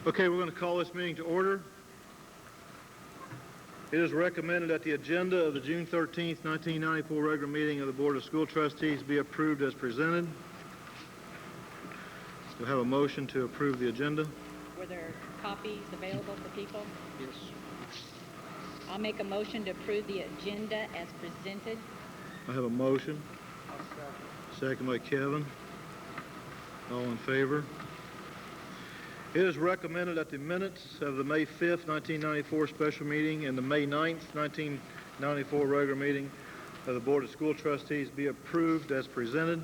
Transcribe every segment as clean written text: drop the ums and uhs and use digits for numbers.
Okay, we're going to call this meeting to order. It is recommended that the agenda of the June 13th, 1994 regular meeting of the Board of School Trustees be approved as presented. Do I have a motion to approve the agenda? Were there copies available for people? Yes. I'll make a motion to approve the agenda as presented. I have a motion. Second by Kevin. All in favor? It is recommended that the minutes of the May 5th, 1994 special meeting and the May 9th, 1994 regular meeting of the Board of School Trustees be approved as presented.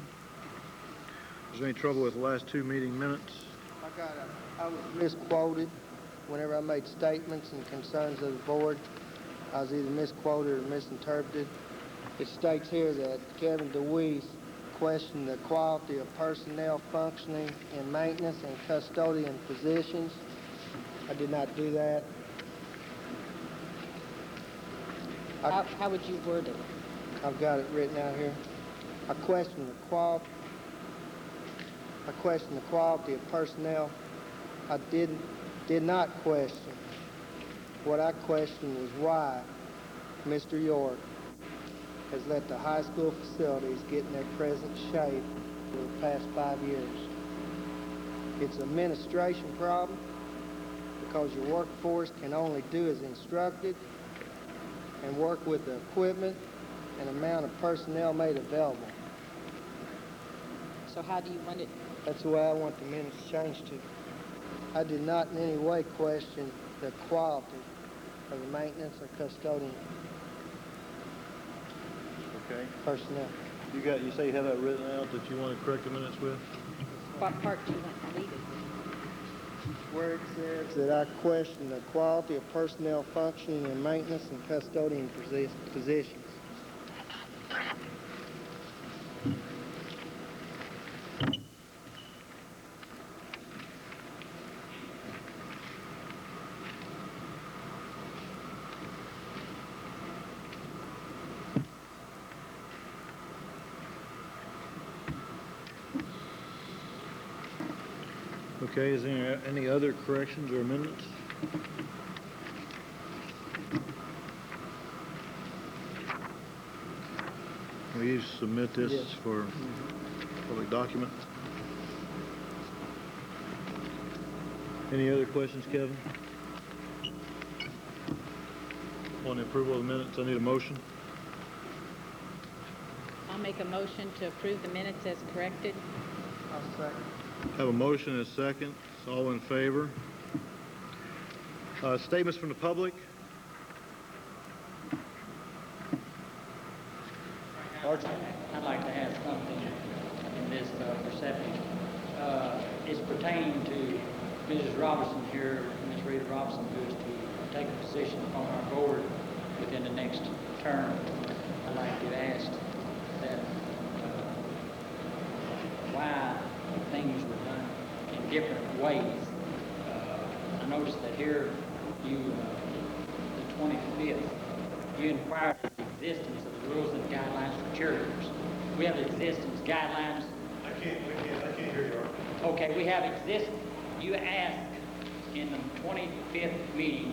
Is there any trouble with the last two meeting minutes? I was misquoted whenever I made statements and concerns of the board. I was either misquoted or misinterpreted. It states here that Kevin DeWeese questioned the quality of personnel functioning in maintenance and custodian positions. I did not do that. How would you word it? I've got it written out here. I questioned the quality of personnel. I did not question. What I questioned was why Mr. York has let the high school facilities get in their present shape for the past 5 years. It's an administration problem because your workforce can only do as instructed and work with the equipment and amount of personnel made available. So how do you want it? That's the way I want the minutes changed to. I did not in any way question the quality of the maintenance or custodian personnel. You say you have that written out that you want to correct the minutes with? What part do you want deleted? Where it says that I question the quality of personnel functioning in maintenance and custodian positions. Okay, is there any other corrections or amendments? Will you submit this Yes. for public document? Any other questions, Kevin? On the approval of the minutes, I need a motion. I'll make a motion to approve the minutes as corrected. I'll second. Have a motion and a second. All in favor? Statements from the public. I'd like to add something in this perception. It's pertaining to Mrs. Robertson here, Ms. Rita Robertson, who is to take a position on our board within the next term. I'd like to ask that why things were done in different ways. I noticed that here, the 25th, you inquired the existence of the rules and guidelines for cheerleaders. We have existence guidelines. I can't hear you. Okay, we have existence. You asked in the 25th meeting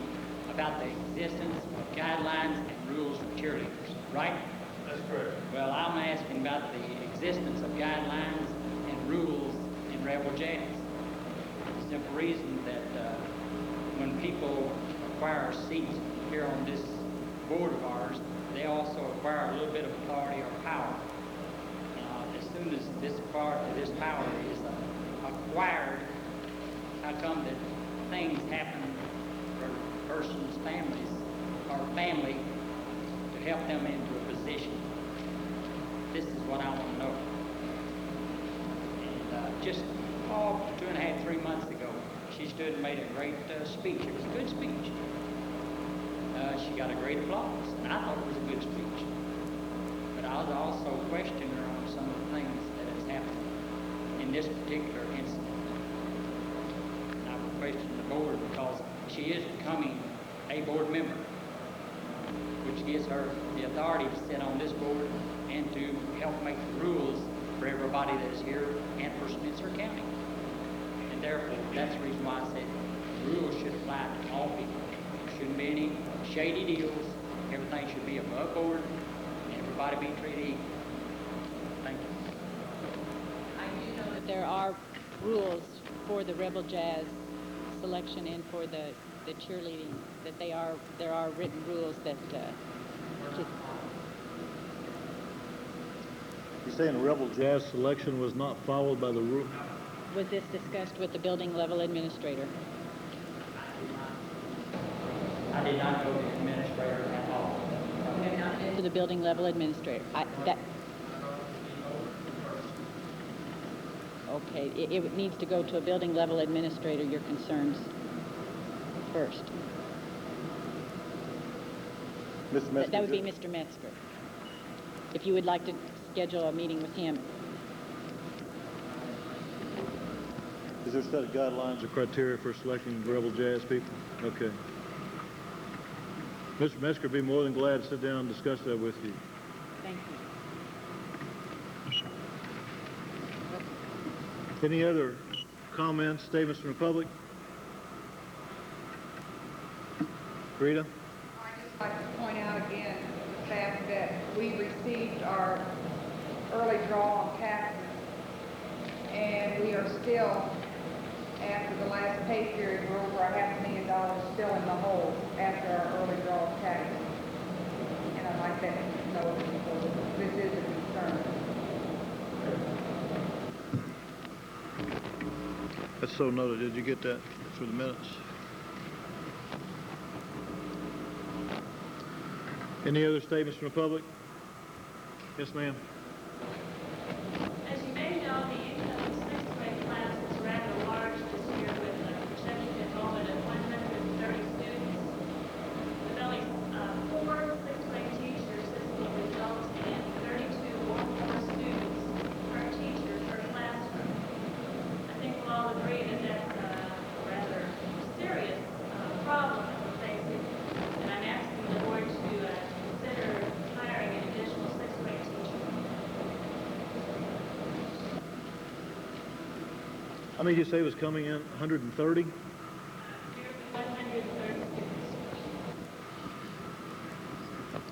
about the existence of guidelines and rules for cheerleaders, right? That's correct. Well, I'm asking about the existence of guidelines and rules in Rebel Jazz. The simple reason that when people acquire seats here on this board of ours, they also acquire a little bit of authority or power. As soon as this power is acquired, how come that things happen for persons, families, or family to help them into a position? This is what I want to know. And just 2.5, 3 months ago, she stood and made a great speech. It was a good speech. She got a great applause, and I thought it was a good speech. But I was also questioning her on some of the things that has happened in this particular incident. And I would question the board because she is becoming a board member, which gives her the authority to sit on this board and to help make the rules for everybody that is here and for Spencer County. And therefore, that's the reason why I said should apply to all people. There shouldn't be any shady deals. Everything should be above board, and everybody be treated equal. Thank you. I do know that there are rules for the Rebel Jazz selection and for the cheerleading, that there are written rules that, You're saying the Rebel Jazz selection was not followed by the rule? was this discussed with the building level administrator? I did not go to the administrator at all. To the building level administrator. Okay, it needs to go to a building level administrator, your concerns first. Mr. Metzger? That would be Mr. Metzger. If you would like to schedule a meeting with him. Is there a set of guidelines or criteria for selecting Rebel Jazz people? Okay. Mr. Metzger would be more than glad to sit down and discuss that with you. Thank you. Any other comments, statements from the public? Rita? I'd just like to point out again the fact that we received our early draw on taxes, and we are still, after the last pay period, we're over $500,000 still in the hole after our early draw of taxes. And I'd like that to know that this is a concern. That's so noted. Did you get that for the minutes? Any other statements from the public? Yes, ma'am. As you may know, the incoming sixth grade class is rather large this year with a projected enrollment of 130 students. With only 4 sixth grade teachers, this will result in 32 or more students per teacher per classroom. I think we'll all agree that that's a rather serious problem that we're facing, and I'm asking the board to consider hiring an additional sixth grade teacher. How many did you say was coming in? 130? 130 students.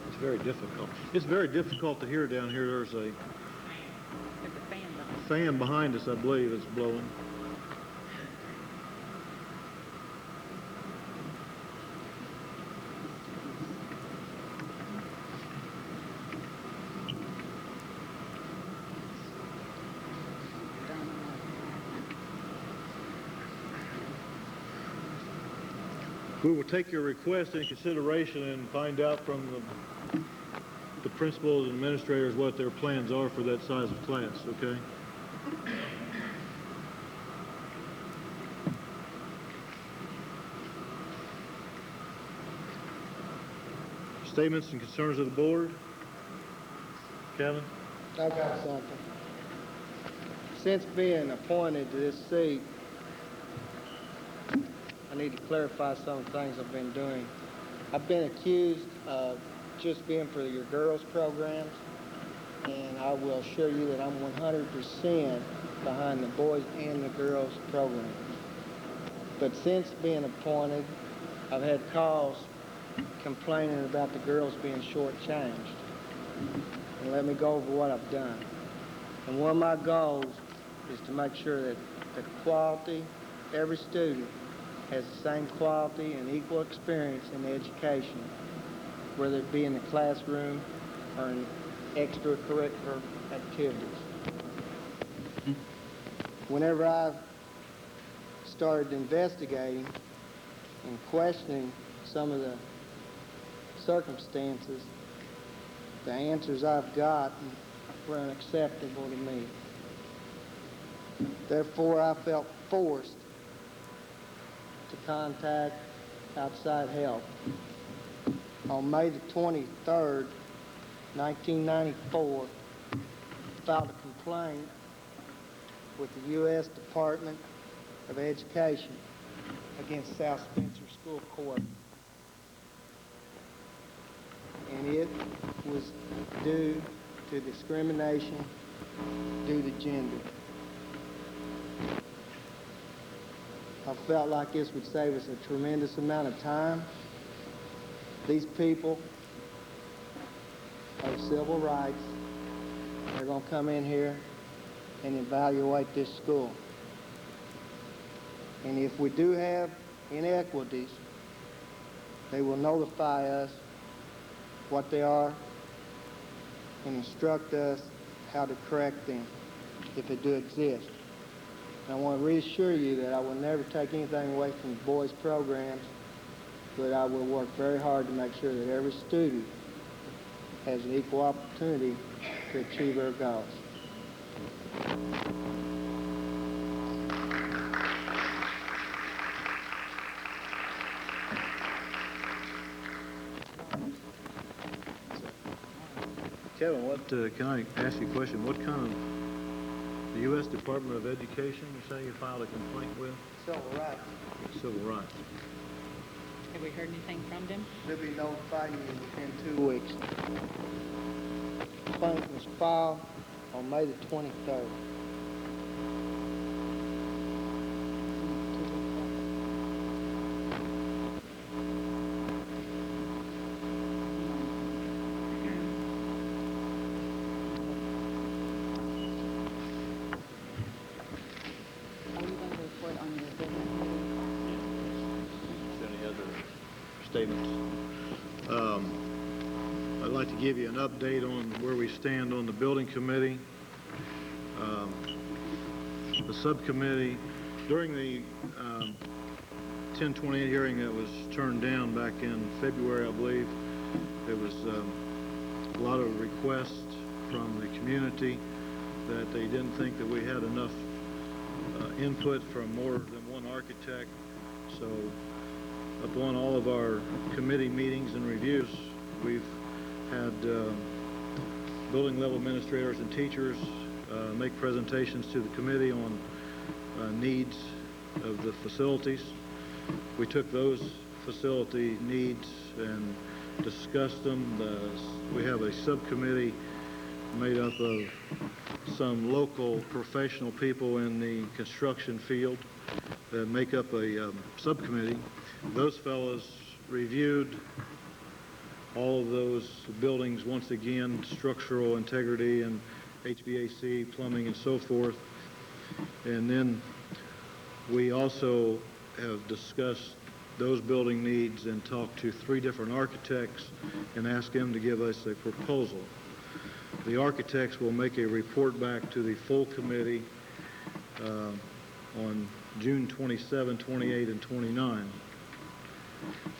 It's very difficult. It's very difficult to hear down here. There's a There's a fan behind. fan behind us, I believe, that's blowing. We will take your request into consideration and find out from the principals and administrators what their plans are for that size of class, okay? Statements and concerns of the board? Kevin? I got something. Since being appointed to this seat, I need to clarify some things I've been doing. I've been accused of just being for your girls' programs, and I will assure you that I'm 100% behind the boys and the girls' programs. But since being appointed, I've had calls complaining about the girls being shortchanged. And let me go over what I've done. And one of my goals is to make sure that the quality, every student has the same quality and equal experience in education, whether it be in the classroom or in extracurricular activities. Whenever I've started investigating and questioning some of the circumstances, the answers I've gotten were unacceptable to me. Therefore, I felt forced to contact outside help. On May the 23rd, 1994, I filed a complaint with the U.S. Department of Education against South Spencer School Court. And it was due to discrimination due to gender. I felt like this would save us a tremendous amount of time. These people are civil rights. They're going to come in here and evaluate this school. And if we do have inequities, they will notify us what they are and instruct us how to correct them if they do exist. And I want to reassure you that I will never take anything away from the boys' programs, but I will work very hard to make sure that every student has an equal opportunity to achieve their goals. Kevin, can I ask you a question? What kind of, the U.S. Department of Education, you say you filed a complaint with? Civil rights. Civil rights. Have we heard anything from them? They'll be notifying you within 2 weeks. The complaint was filed on May the 23rd. Are you going to report on your business meeting? Any other statements? I'd like to give you an update on where we stand on the building committee. The subcommittee, during the 1028 hearing that was turned down back in February, I believe, there was a lot of requests from the community that they didn't think that we had enough input from more than one architect. So upon all of our committee meetings and reviews, we've had building level administrators and teachers make presentations to the committee on needs of the facilities. We took those facility needs and discussed them. We have a subcommittee made up of some local professional people in the construction field that make up a subcommittee. Those fellows reviewed all of those buildings once again, structural integrity and HVAC, plumbing, and so forth. And then we also have discussed those building needs and talked to 3 different architects and asked them to give us a proposal. The architects will make a report back to the full committee on June 27, 28, and 29.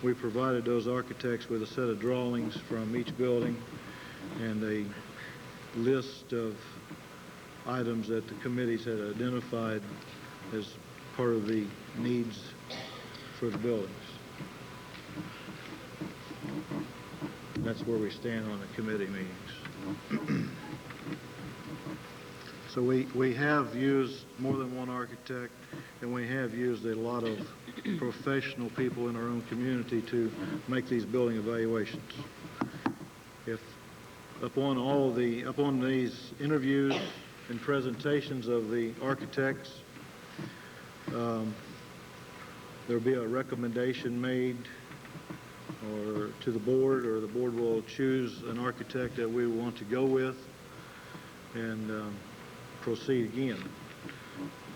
We provided those architects with a set of drawings from each building and a list of items that the committees had identified as part of the needs for the buildings. That's where we stand on the committee meetings. So we have used more than one architect, and we have used a lot of professional people in our own community to make these building evaluations. If upon these interviews and presentations of the architects, there'll be a recommendation made or to the board, or the board will choose an architect that we want to go with and proceed again.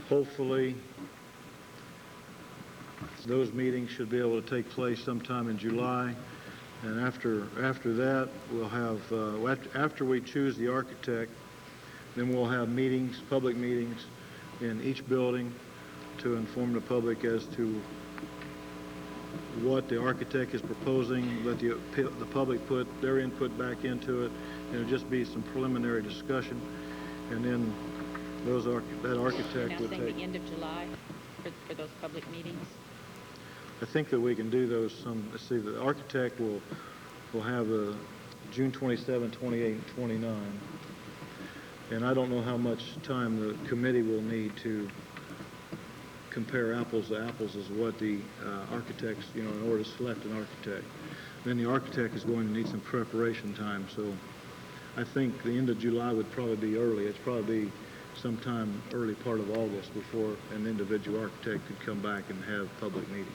Hopefully, those meetings should be able to take place sometime in July, and after that, we'll have after we choose the architect, then we'll have meetings, public meetings, in each building to inform the public as to what the architect is proposing. Let the public put their input back into it, and it'll just be some preliminary discussion, and then that architect Now will saying take. the end of July for those public meetings? I think that we can do those let's see, the architect will have June 27, 28, and 29. And I don't know how much time the committee will need to compare apples to apples as what the architects, in order to select an architect. Then the architect is going to need some preparation time, so I think the end of July would probably be early. It's probably be sometime early part of August before an individual architect could come back and have public meetings.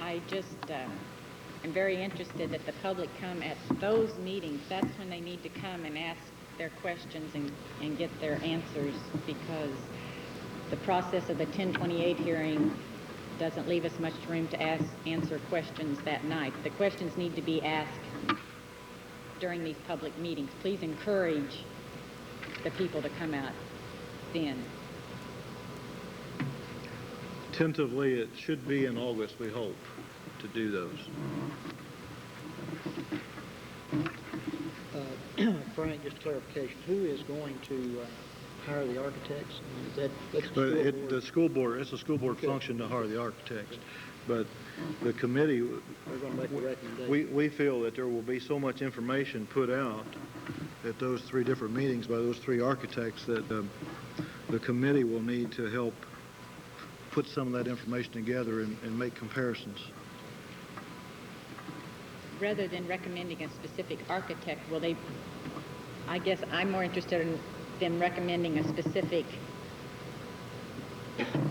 I just am very interested that the public come at those meetings. That's when they need to come and ask their questions and get their answers, because the process of the 1028 hearing doesn't leave us much room to answer questions that night. The questions need to be asked during these public meetings. Please encourage the people to come out then. Tentatively, it should be in August, we hope, to do those. Frank, just clarification, who is going to hire the architects? I mean, that's But the school board? it's a school board Okay. function to hire the architects. But the committee, They're going to make a recommendation. we feel that there will be so much information put out at those three different meetings by those three architects that the committee will need to help put some of that information together and make comparisons. Rather than recommending a specific architect, will they, I guess I'm more interested in them recommending a specific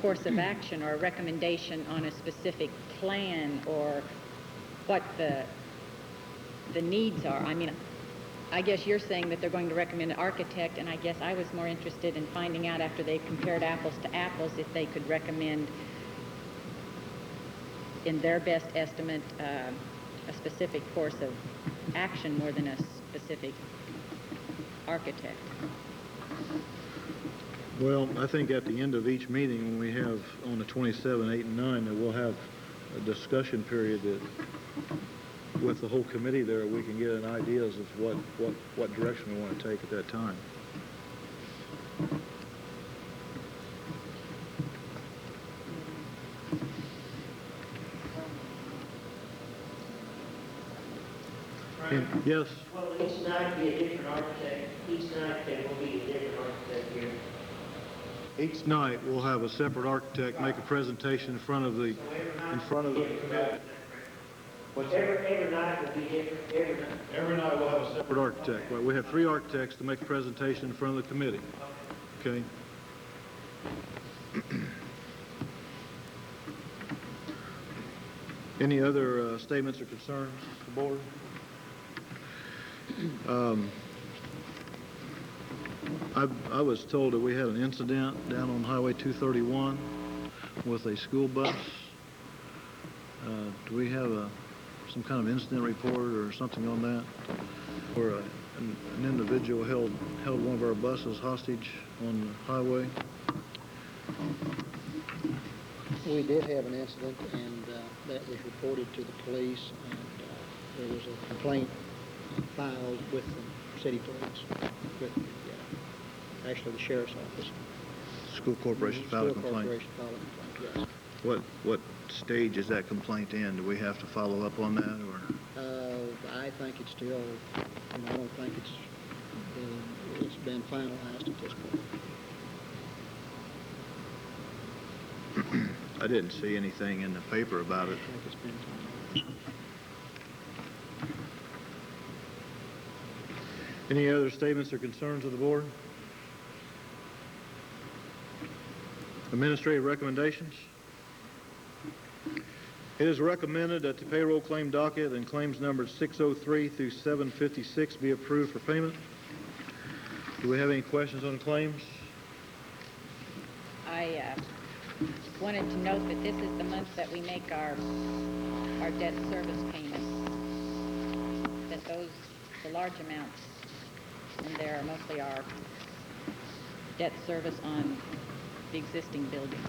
course of action or a recommendation on a specific plan, or what the needs are. I mean, I guess you're saying that they're going to recommend an architect, and I guess I was more interested in finding out, after they compared apples to apples, if they could recommend, in their best estimate, a specific course of action more than a specific architect. Well, I think at the end of each meeting, when we have on the 27, 8, and 9, that we'll have a discussion period that, with the whole committee there, we can get an ideas of what direction we want to take at that time. Yes, Well, each night be a different architect. Each night there will be a different architect here. each night we'll have a separate architect make a presentation in front of the committee. Every night will be different. Every night. Every night we'll have a separate architect. Well, we have three architects to make a presentation in front of the committee. Okay? Any other statements or concerns, the board? I was told that we had an incident down on Highway 231 with a school bus. Do we have some kind of incident report or something on that? Where an individual held one of our buses hostage on the highway? We did have an incident, and that was reported to the police, and there was a complaint filed with the city police, with actually the sheriff's office. School corporation filed a School complaint. corporation filed a complaint, yes. What stage is that complaint in? Do we have to follow up on that, or? I think it's still, I don't think it's been finalized at this point. I didn't see anything in the paper about it. I think it's been finalized. Any other statements or concerns of the board? Administrative recommendations? It is recommended that the payroll claim docket and claims numbers 603 through 756 be approved for payment. Do we have any questions on claims? I wanted to note that this is the month that we make our debt service payments, that the large amounts in there are mostly our debt service on the existing buildings.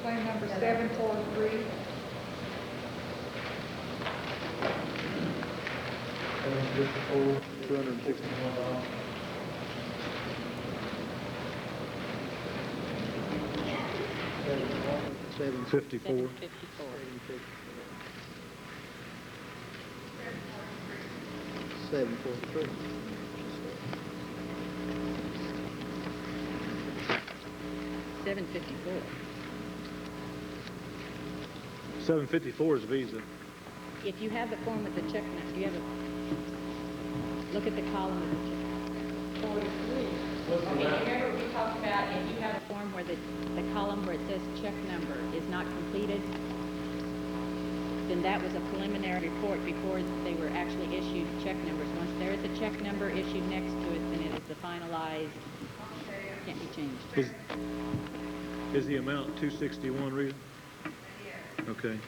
Claim number 743. $261. $754. 54. 754. $743. 754. 754 is Visa. If you have the form with the check number, do you have a, look at the column with the check. 43. Okay, remember we talked about if you have a form where the column where it says check number is not completed, then that was a preliminary report before they were actually issued check numbers. Once there is a check number issued next to it, then it is the finalized, can't be changed. Is the amount 261, Rita? Okay.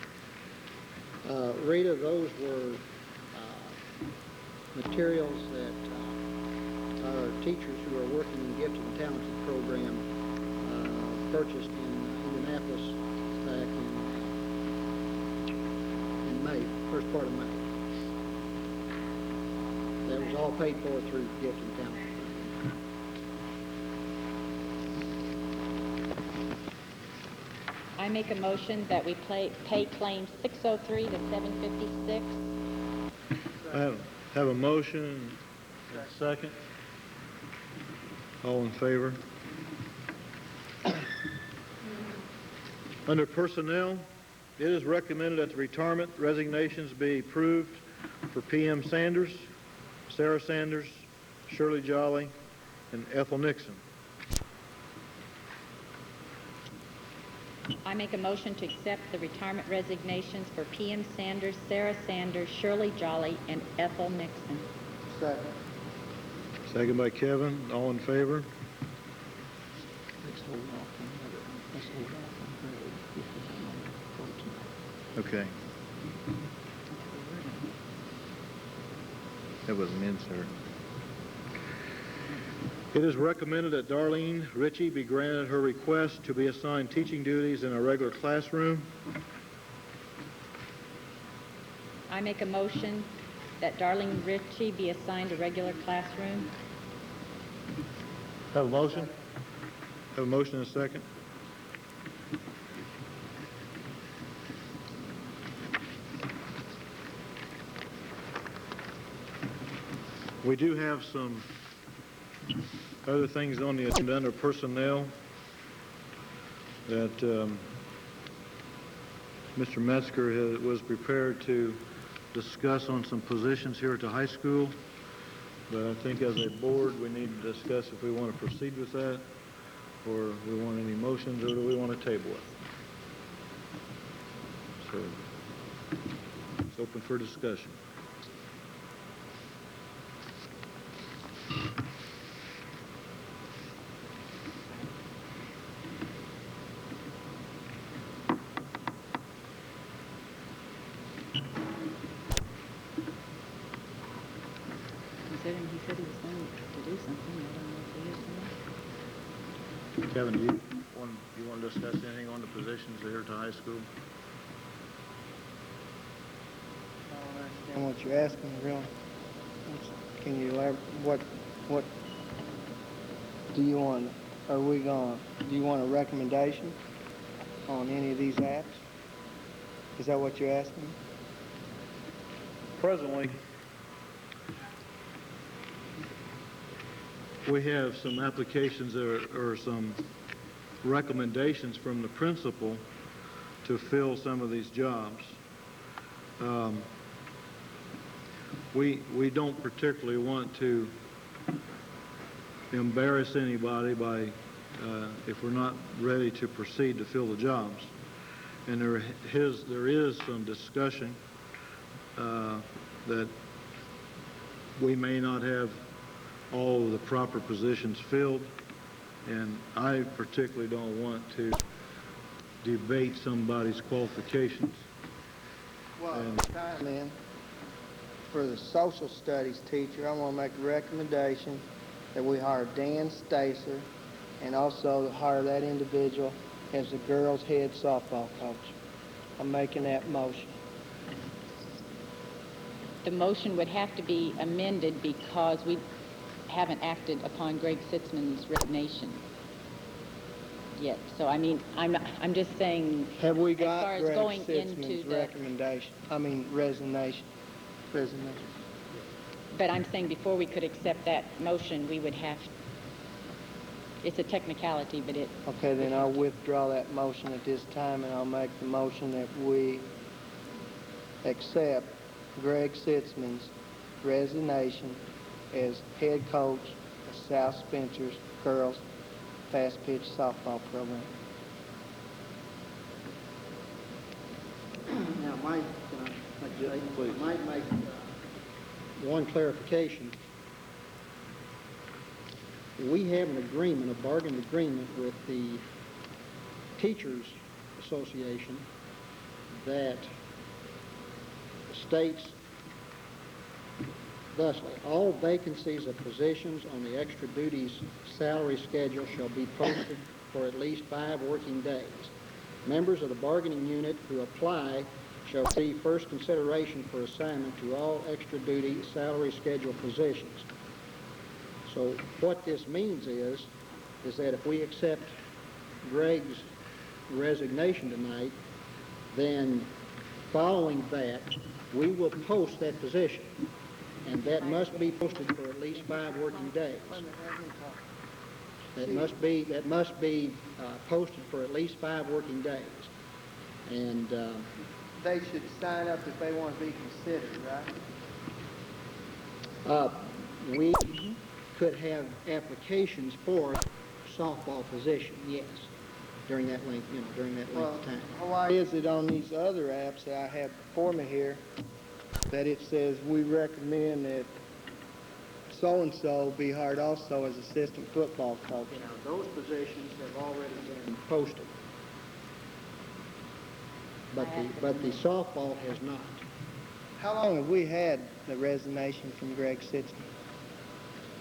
Rita, those were materials that our teachers who are working in the Gifted and Talented program purchased in Indianapolis back in May, first part of May. That was all paid for through Gifted and Talented. I make a motion that we pay claims 603 to 756. I have a motion and a second. All in favor? Under personnel, it is recommended that the retirement resignations be approved for P.M. Sanders, Sarah Sanders, Shirley Jolly, and Ethel Nixon. I make a motion to accept the retirement resignations for P.M. Sanders, Sarah Sanders, Shirley Jolly, and Ethel Nixon. Second. Second by Kevin. All in favor? Let's hold off on the other. Let's hold off on her. Okay. That was an insert. It is recommended that Darlene Ritchie be granted her request to be assigned teaching duties in a regular classroom. I make a motion that Darlene Ritchie be assigned a regular classroom. Have a motion? Have a motion and a second? We do have some other things on the agenda under personnel that Mr. Metzger was prepared to discuss on some positions here at the high school. But I think as a board, we need to discuss if we want to proceed with that, or we want any motions, or do we want to table it? So it's open for discussion. He said he was going to do something. I don't know if he is or not. Kevin, do you want to discuss anything on the positions here at the high school? I don't understand what you're asking, really. Can you elaborate? What do you want? Do you want a recommendation on any of these apps? Is that what you're asking? Presently, we have some applications or some recommendations from the principal to fill some of these jobs. We don't particularly want to embarrass anybody by if we're not ready to proceed to fill the jobs. And there is some discussion that we may not have all of the proper positions filled, and I particularly don't want to debate somebody's qualifications. Well, then, for the social studies teacher, I want to make a recommendation that we hire Dan Stacer and also hire that individual as the girls' head softball coach. I'm making that motion. The motion would have to be amended because we haven't acted upon Greg Sitzman's resignation yet. So, I mean, I'm just saying, Have we as far got as Greg going Sitzman's into the, recommendation? I mean, resignation. but I'm saying before we could accept that motion, we would have It's a technicality, but it, Okay, then I'll withdraw that motion at this time, and I'll make the motion that we accept Greg Sitzman's resignation as head coach of South Spencer's girls fast pitch softball program. Now, Mike, Please. I might make one clarification. We have an agreement, a bargain agreement with the Teachers Association that states thusly, all vacancies of positions on the extra duties salary schedule shall be posted for at least 5 working days. Members of the bargaining unit who apply shall receive first consideration for assignment to all extra duty salary schedule positions. So what this means is that if we accept Greg's resignation tonight, then following that, we will post that position. And that must be posted for at least 5 working days. That must be posted for at least 5 working days. And They should sign up if they want to be considered, right? we could have applications for softball position, yes, during that length, during that length of time. Why is it on these other apps that I have before me here that it says we recommend that so-and-so be hired also as assistant football coach? Those positions have already been posted. But the softball has not. How long have we had the resignation from Greg Sitzman?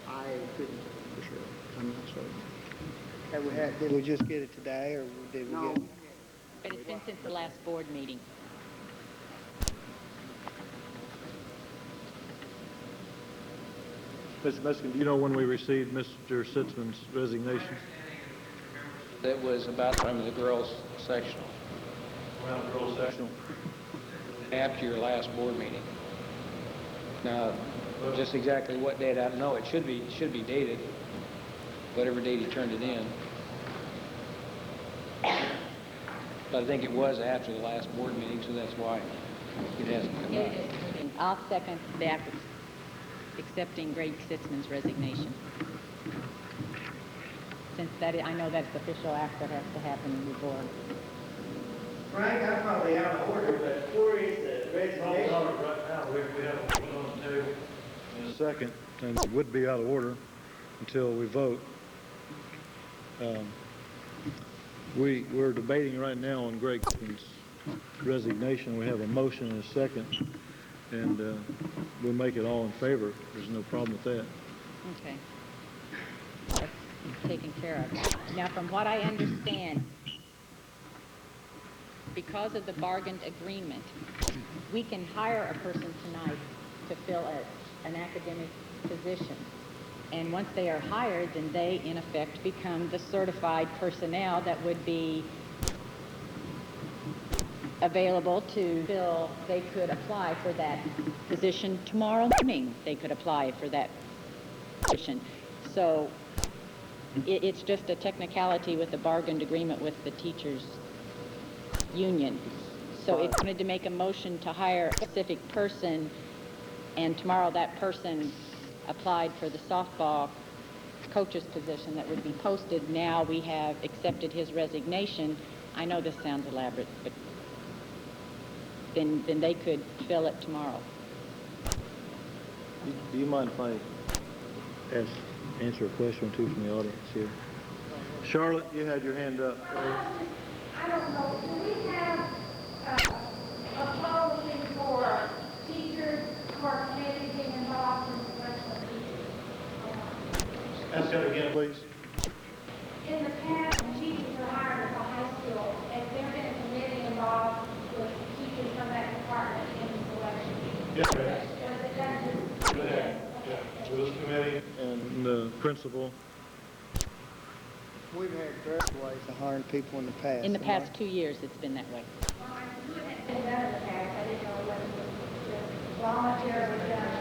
I couldn't tell you for sure. I'm not certain. Did we just get it today, or did we get it? but it's been since the last board meeting. Mr. Meskin, do you know when we received Mr. Sitzman's resignation? It was about the time of the girls' sectional, Around girls' sectional. after your last board meeting. Now, just exactly what date, I don't know. It should be dated, whatever date he turned it in. But I think it was after the last board meeting, so that's why it hasn't come back. I'll second that, accepting Greg Sitzman's resignation. Since I know that's the official act that has to happen before. Frank, I'm probably out of order, but where is the resignation? Right now, we have a motion on the table in a second, and it would be out of order until we vote. We're debating right now on Greg Sitzman's resignation. We have a motion and a second, and we'll make it all in favor. There's no problem with that. Okay. That's taken care of. Now, from what I understand, because of the bargained agreement, we can hire a person tonight to fill an academic position. And once they are hired, then they, in effect, become the certified personnel that would be available to fill. They could apply for that position tomorrow morning. They could apply for that position. So it's just a technicality with the bargained agreement with the teachers' union. So if you wanted to make a motion to hire a specific person, and tomorrow that person applied for the softball coach's position that would be posted, now we have accepted his resignation. I know this sounds elaborate, but then they could fill it tomorrow. Do you mind if I answer a question or two from the audience here? Charlotte, you had your hand up. I don't know, do we have a policy for teachers who are managing involved in special needs? Ask that again, please. In the past, when teachers are hired at the high school, has there been a committee involved with teachers from that department in the selection? Yes, ma'am. Or is it done just? Yeah, with this committee and the principal. We've had various ways of hiring people in the past. In the past 2 years, it's been that way. Well, I knew it had been done in the past, I didn't know whether it was voluntarily done.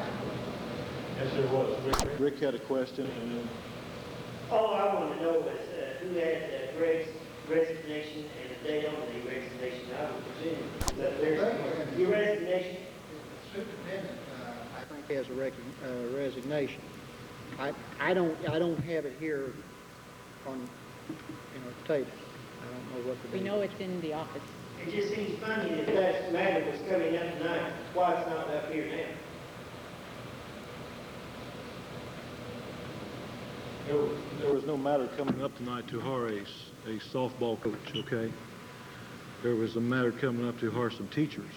Yes, there was. Rick had a question, and then All I want to know is who had Greg's resignation and the date on the resignation. I would presume that there's your resignation. Superintendent, I think, has a resignation. I don't have it here on, the table. I don't know what the We date know is. it's in the office. It just seems funny that that matter was coming up tonight, why it's not up here now. There was no matter coming up tonight to hire a softball coach, okay? There was a matter coming up to hire some teachers,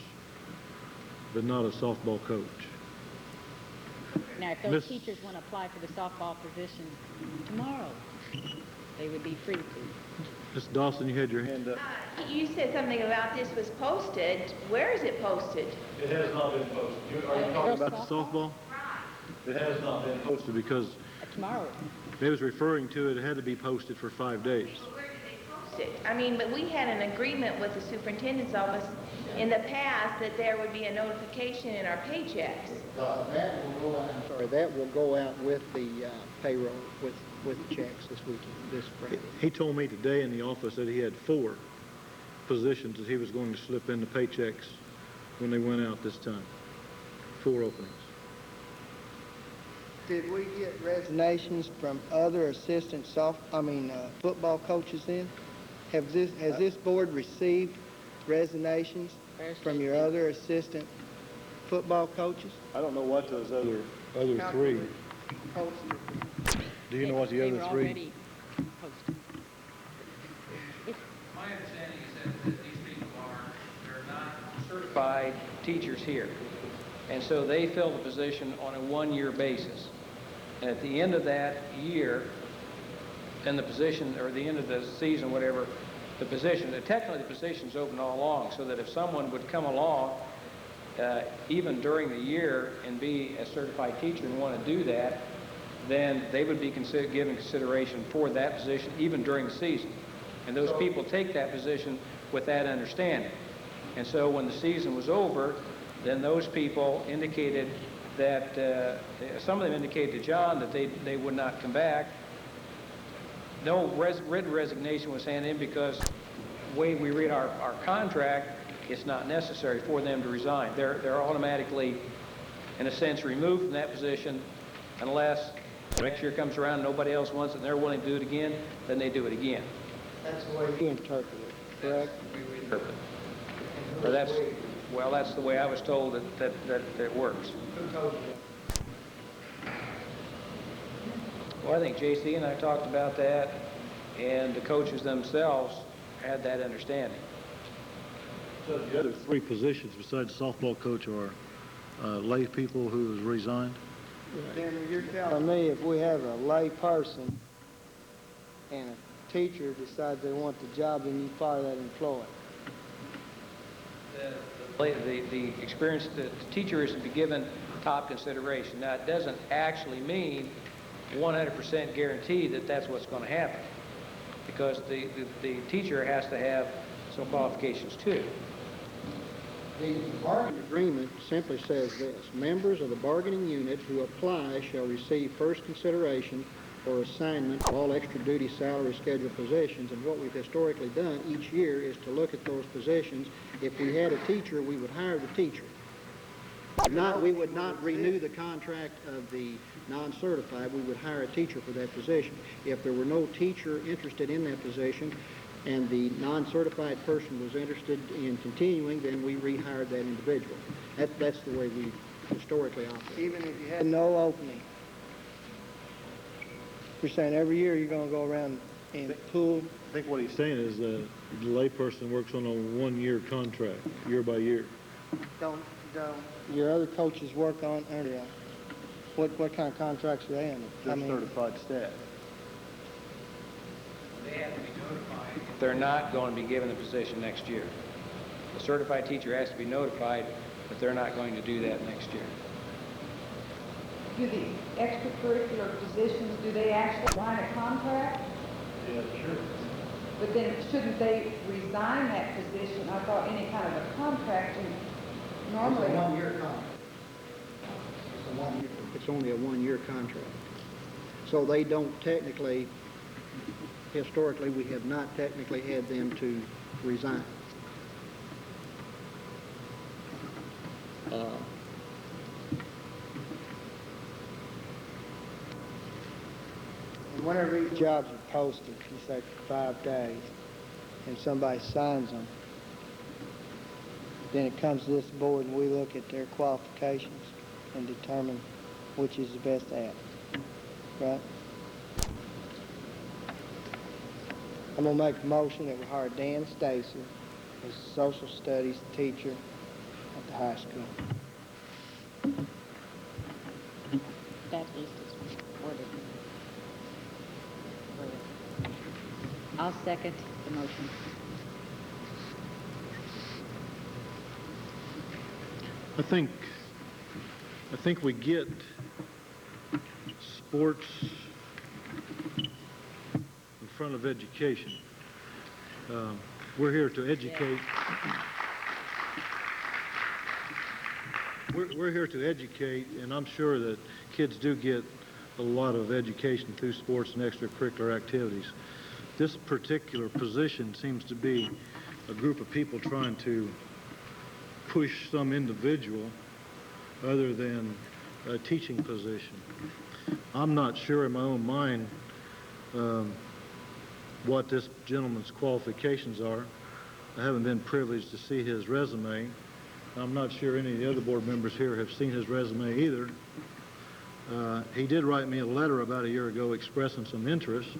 but not a softball coach. Now, if those Miss- teachers want to apply for the softball position tomorrow, they would be free to. Ms. Dawson, you had your hand up. You said something about this was posted. Where is it posted? It has not been posted. Are you talking about the softball? It has not been posted because Tomorrow. they was referring to it had to be posted for 5 days. Where did they post it? I mean, but we had an agreement with the superintendent's office in the past that there would be a notification in our paychecks. That will go out with the payroll, with the checks this weekend, this Friday. He told me today in the office that he had 4 positions that he was going to slip in the paychecks when they went out this time. 4 openings. Did we get resignations from other assistant football coaches then? Has this board received resignations from your other assistant football coaches? I don't know what those other 3. Do you know what the They other were 3? already posted. My understanding is that these people they're not certified teachers here. And so they fill the position on a 1-year basis. And at the end of that year, then the position, or the end of the season, whatever, technically the position's open all along, so that if someone would come along, even during the year and be a certified teacher and want to do that, then they would be given consideration for that position even during the season. And those people take that position with that understanding. And so when the season was over, then those people indicated that, some of them indicated to John that they would not come back. No written resignation was handed in because the way we read our contract, it's not necessary for them to resign. They're automatically, in a sense, removed from that position unless next year comes around and nobody else wants it and they're willing to do it again, then they do it again. That's the way you interpret it, correct? We interpret. Or that's the way I was told that it works. Who told you that? Well, I think J.C. and I talked about that, and the coaches themselves had that understanding. So the other 3 positions besides the softball coach are lay people who has resigned? Then you're telling me if we have a lay person and a teacher decides they want the job, then you fire that employee. The experience, the teacher is to be given top consideration. Now, it doesn't actually mean 100% guarantee that that's what's going to happen, because the teacher has to have some qualifications too. The bargaining agreement simply says this: members of the bargaining unit who apply shall receive first consideration for assignment of all extra duty salary schedule positions. And what we've historically done each year is to look at those positions. If we had a teacher, we would hire the teacher. We would not renew the contract of the non-certified. We would hire a teacher for that position. If there were no teacher interested in that position and the non-certified person was interested in continuing, then we rehired that individual. That's the way we historically operate. Even if you had no opening. You're saying every year you're going to go around and pull. I think what he's saying is the lay person works on a 1-year contract, year by year. Don't your other coaches work on what kind of contracts are they under? Certified staff. They have to be notified if they're not going to be given the position next year. The certified teacher has to be notified that they're not going to do that next year. Do the extracurricular positions, do they actually sign a contract? Yeah, sure. But then shouldn't they resign that position? I thought any kind of a contract, and normally... It's a 1-year contract. It's only a 1-year contract. So they don't technically historically, we have not technically had them to resign. And whenever these jobs are posted, you say for 5 days, and somebody signs them, then it comes to this board and we look at their qualifications and determine which is the best at, right? I'm gonna make a motion that we hire Dan Stacy as a social studies teacher at the high school. That is worded. I'll second the motion. I think we get sports in front of education. We're here to educate. We're here to educate, and I'm sure that kids do get a lot of education through sports and extracurricular activities. This particular position seems to be a group of people trying to push some individual other than a teaching position. I'm not sure in my own mind what this gentleman's qualifications are. I haven't been privileged to see his resume. I'm not sure any of the other board members here have seen his resume either. He did write me a letter about a year ago expressing some interest.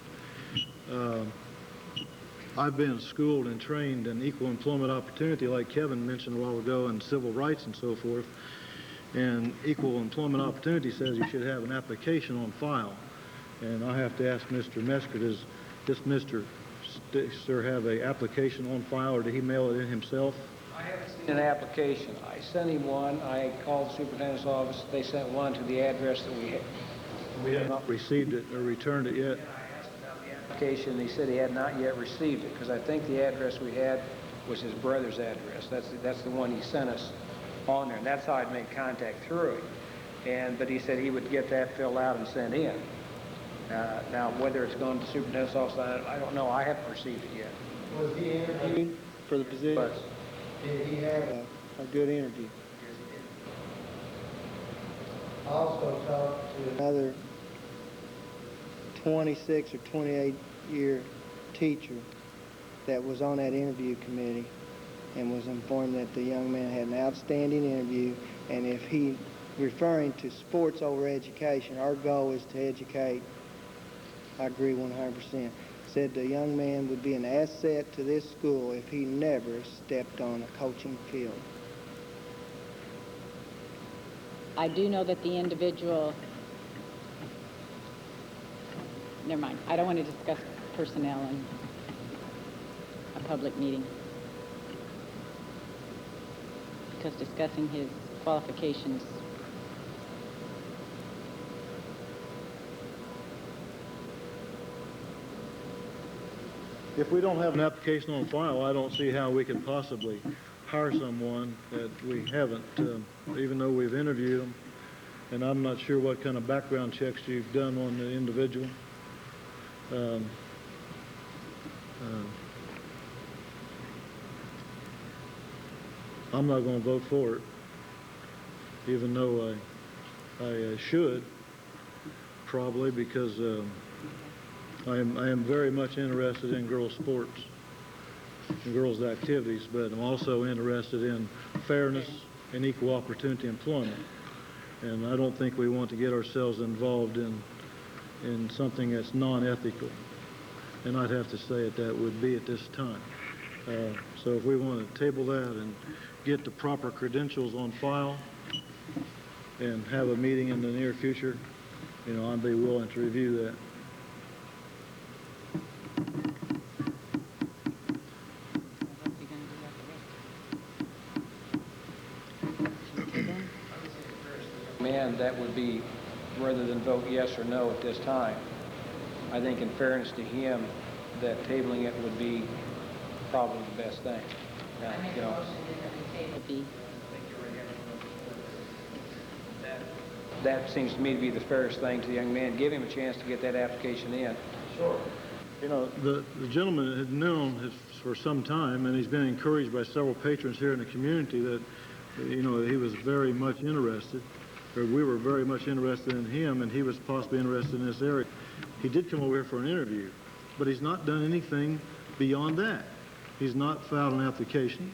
I've been schooled and trained in equal employment opportunity, like Kevin mentioned a while ago, and civil rights and so forth. And equal employment opportunity says you should have an application on file. And I have to ask Mr. Mesker, does this Mr. Sir have an application on file, or did he mail it in himself? I haven't seen an application. I sent him one. I called the superintendent's office. They sent one to the address that we had. We have not received it or returned it yet. I asked about the application. He said he had not yet received it, because I think the address we had was his brother's address. That's the one he sent us on there, and that's how I'd made contact through it. But he said he would get that filled out and sent in. Now, whether it's gone to the superintendent's office, I don't know. I haven't received it yet. Was he interviewed for the position? But Did he have a good interview? I also talked to another 26 or 28-year teacher that was on that interview committee and was informed that the young man had an outstanding interview, and if he, referring to sports over education, our goal is to educate. I agree 100%. Said the young man would be an asset to this school if he never stepped on a coaching field. I do know that the individual, never mind, I don't want to discuss personnel in a public meeting, because discussing his qualifications. If we don't have an application on file, I don't see how we can possibly hire someone that we haven't, even though we've interviewed them. And I'm not sure what kind of background checks you've done on the individual. I'm not going to vote for it, even though I should, probably, because I am very much interested in girls' sports and girls' activities, but I'm also interested in fairness and equal opportunity employment. And I don't think we want to get ourselves involved in something that's non-ethical. And I'd have to say that would be at this time. So if we want to table that and get the proper credentials on file and have a meeting in the near future, you know, I'd be willing to review that. Man, that would be, rather than vote yes or no at this time, I think in fairness to him, that tabling it would be probably the best thing. Now, you know, that seems to me to be the fairest thing to the young man. Give him a chance to get that application in. Sure. You know, the gentleman had known for some time, and he's been encouraged by several patrons here in the community that, you know, he was very much interested, or we were very much interested in him, and he was possibly interested in this area. He did come over here for an interview, but he's not done anything beyond that. He's not filed an application.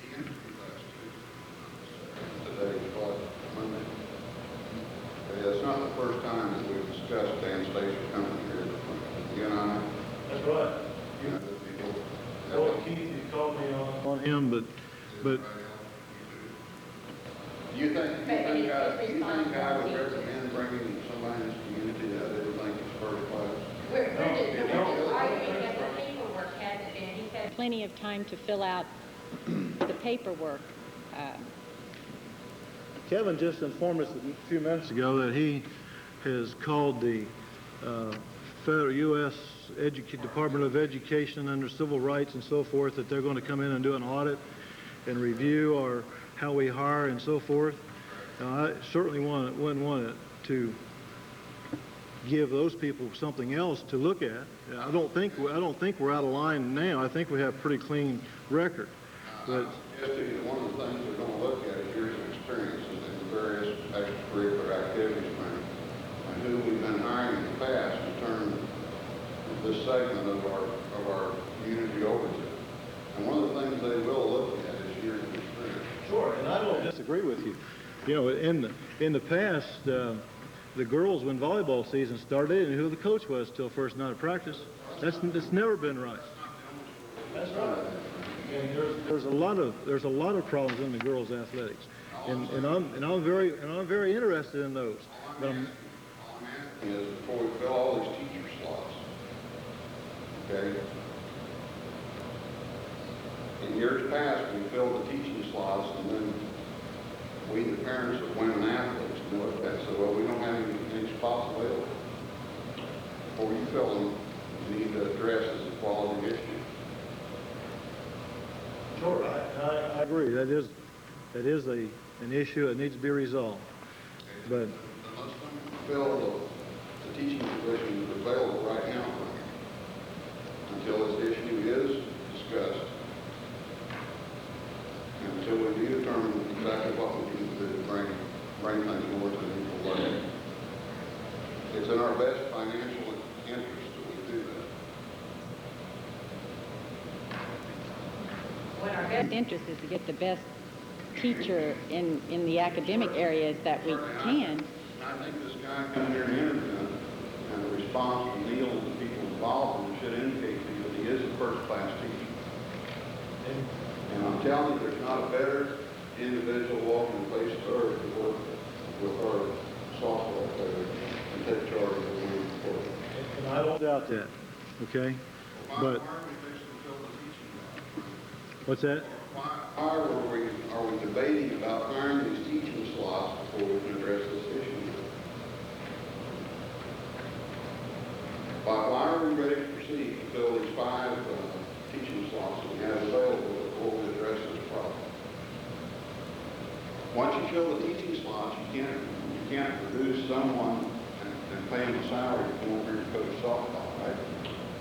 Today, Monday. It's not the first time that we've discussed Dan Station coming here. You and I. That's right. You know, the people. Well, Keith, you called me on him, but Do you think I would recommend bringing somebody in this community that they would think is first class? We're just arguing that the paperwork hasn't been. He's had plenty of time to fill out the paperwork. Kevin just informed us a few minutes ago that he has called the federal U.S. Department of Education under civil rights and so forth, that they're going to come in and do an audit and review how we hire and so forth. Now, I certainly wouldn't want to give those people something else to look at. I don't think we're out of line now. I think we have a pretty clean record. But I suggest to you that one of the things we're going to look at is years of experience in the various extracurricular activities, and who we've been hiring in the past to turn this segment of our community over to. And one of the things they will look at is years of experience. sure, and I don't disagree with you. You know, in the past, the girls, when volleyball season started, they didn't know who the coach was till first night of practice. That's never been right. That's right. And there's a lot of problems in the girls' athletics, and I'm very interested in those. But All I'm asking is, before we fill all these teacher slots, okay? In years past, we filled the teaching slots, and then we, the parents of women athletes, know that. So, well, we don't have any spots available. Before you fill them, you need to address as a quality issue. sure, I agree. That is an issue that needs to be resolved. But Unless someone fill the teaching positions available right now, until this issue is discussed, and until we do determine exactly what we can do to bring things more to an equal level. It's in our best financial interest that we do that. What our best interest is to get the best teacher in the academic areas that we can. I think this guy coming here and interviewing, and the response from Neil and the people involved in it should indicate to you that he is a first-class teacher. And I'm telling you, there's not a better individual walking the face of the earth to work with our softball player and take charge of the league for it. and I don't doubt that. Okay, but Why are we fixing to fill the teaching job? what's that? Why are we debating about hiring these teaching slots before we can address this issue? Why are we ready to proceed to fill these 5 teaching slots that we have available before we address this problem? Once you fill the teaching slots, you can't reduce someone and pay them a salary to come over here to coach softball, right?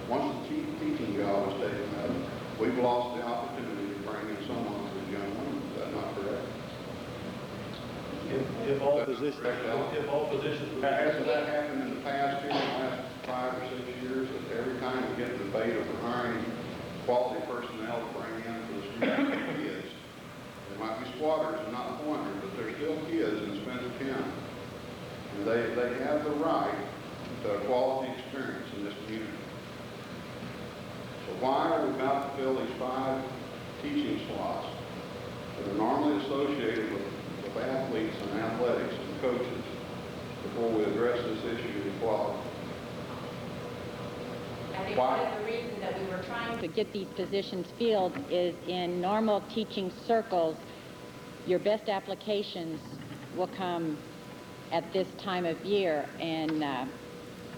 Once the teaching job is taken up, we've lost the opportunity to bring in someone who's young women. Is that not correct? If all positions, Hasn't that happened in the past here, in the last 5 or 6 years, that every time we get a debate over hiring quality personnel to bring in for the student kids, there might be squatters and not pointers, but they're still kids in Spencer County. And they have the right to a quality experience in this community. So why are we about to fill these 5 teaching slots that are normally associated with athletes and athletics and coaches before we address this issue of equality? I think one of the reasons that we were trying to get these positions filled is in normal teaching circles, your best applications will come at this time of year, and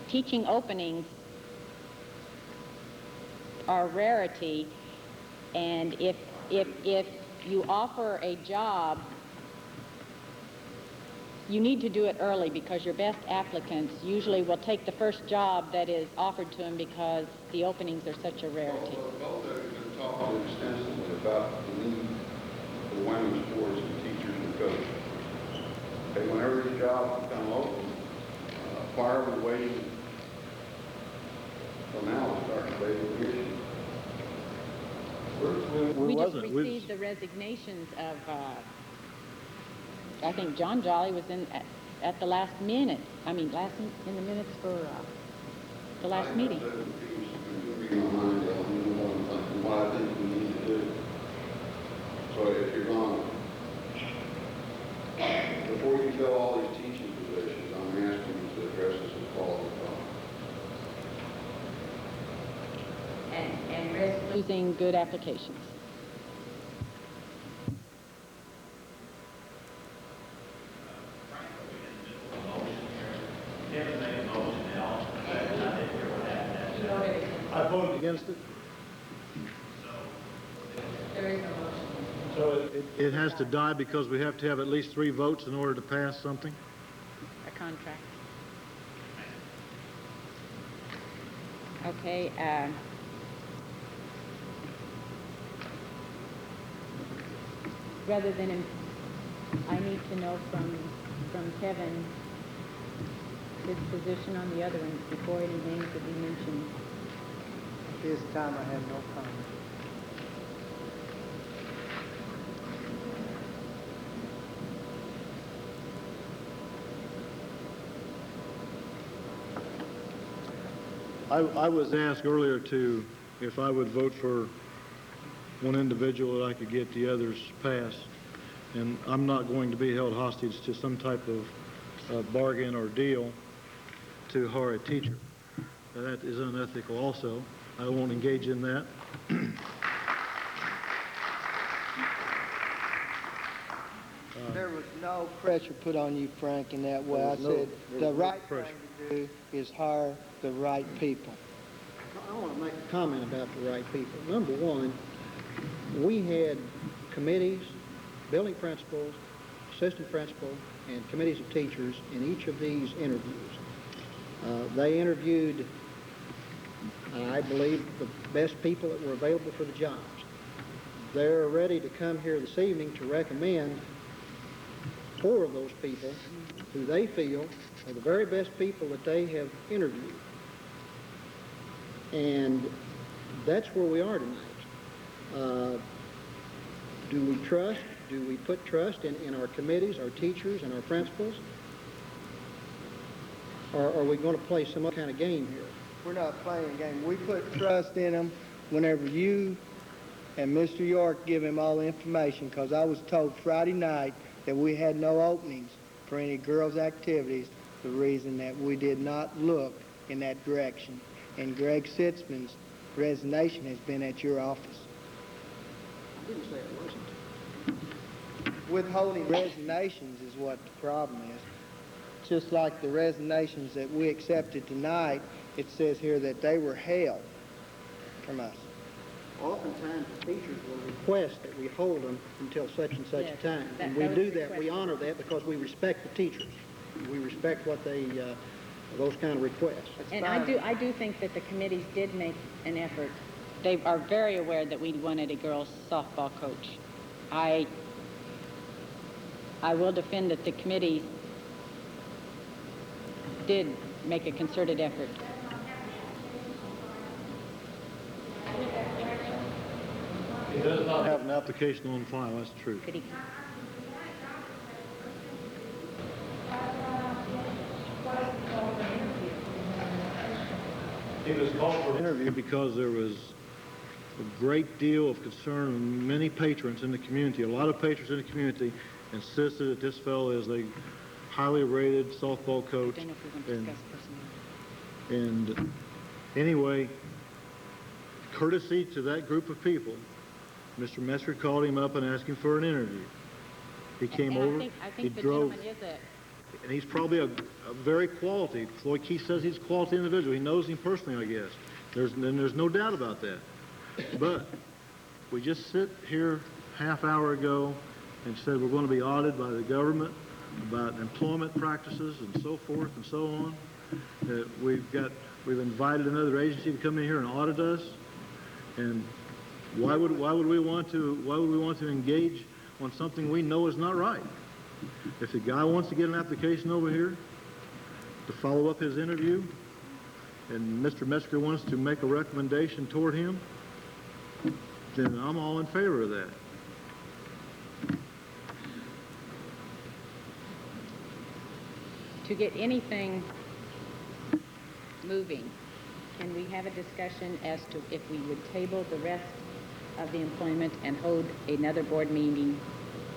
teaching openings are a rarity, and if you offer a job you need to do it early because your best applicants usually will take the first job that is offered to them because the openings are such a rarity. Well, both of you have talked extensively about the need for women's sports and teachers and coaches. Okay, whenever these jobs become open, why are we waiting till now to start the issue? We just received the resignations of, I think John Jolly was in at the last minute. I mean, in the minutes for the last meeting. What I think we need to do. So if you're going, before you fill all these teaching positions, I'm asking you to address this as quality problem. And risk losing good applications. I voted against it. So it has to die because we have to have at least 3 votes in order to pass something? A contract. Okay, rather than, I need to know from Kevin his position on the other ones before any names would be mentioned. At this time, I have no comment. I was asked earlier if I would vote for one individual that I could get the others passed. And I'm not going to be held hostage to some type of bargain or deal to hire a teacher. That is unethical also. I won't engage in that. There was no pressure put on you, Frank, in that way. I said the right thing to do is hire the right people. I want to make a comment about the right people. Number one, we had committees, building principals, assistant principal, and committees of teachers in each of these interviews. They interviewed, I believe, the best people that were available for the jobs. They're ready to come here this evening to recommend 4 of those people who they feel are the very best people that they have interviewed. And that's where we are tonight. Do we trust? Do we put trust in our committees, our teachers, and our principals? Or are we going to play some other kind of game here? We're not playing a game. We put trust in them whenever you and Mr. York give him all the information, because I was told Friday night that we had no openings for any girls' activities, the reason that we did not look in that direction. And Greg Sitzman's resignation has been at your office. I didn't say it wasn't. Withholding resignations is what the problem is. Just like the resignations that we accepted tonight, it says here that they were held from us. Oftentimes, the teachers will request that we hold them until such and such a Yes, time. that And we was do that, requested. we honor that because we respect the teachers. We respect what they, those kind of requests. And I do think that the committees did make an effort. They are very aware that we wanted a girls' softball coach. I will defend that the committee did make a concerted effort. He does not have an application on file, that's true. Could he? He was called for an interview because there was a great deal of concern and many patrons in the community, a lot of patrons in the community insisted that this fellow is a highly rated softball coach. I don't know if we're going to discuss personnel. And anyway, courtesy to that group of people, Mr. Messer called him up and asked him for an interview. He came And over, I he think the drove, gentleman is and he's probably a very quality, Floyd Keith says he's a quality individual. He knows him personally, I guess. There's no doubt about that. But we just sit here half hour ago and said we're going to be audited by the government. about employment practices and so forth and so on. We've invited another agency to come in here and audit us. And why would we want to engage on something we know is not right? If the guy wants to get an application over here to follow up his interview, and Mr. Metzger wants to make a recommendation toward him, then I'm all in favor of that. To get anything moving, can we have a discussion as to if we would table the rest of the employment and hold another board meeting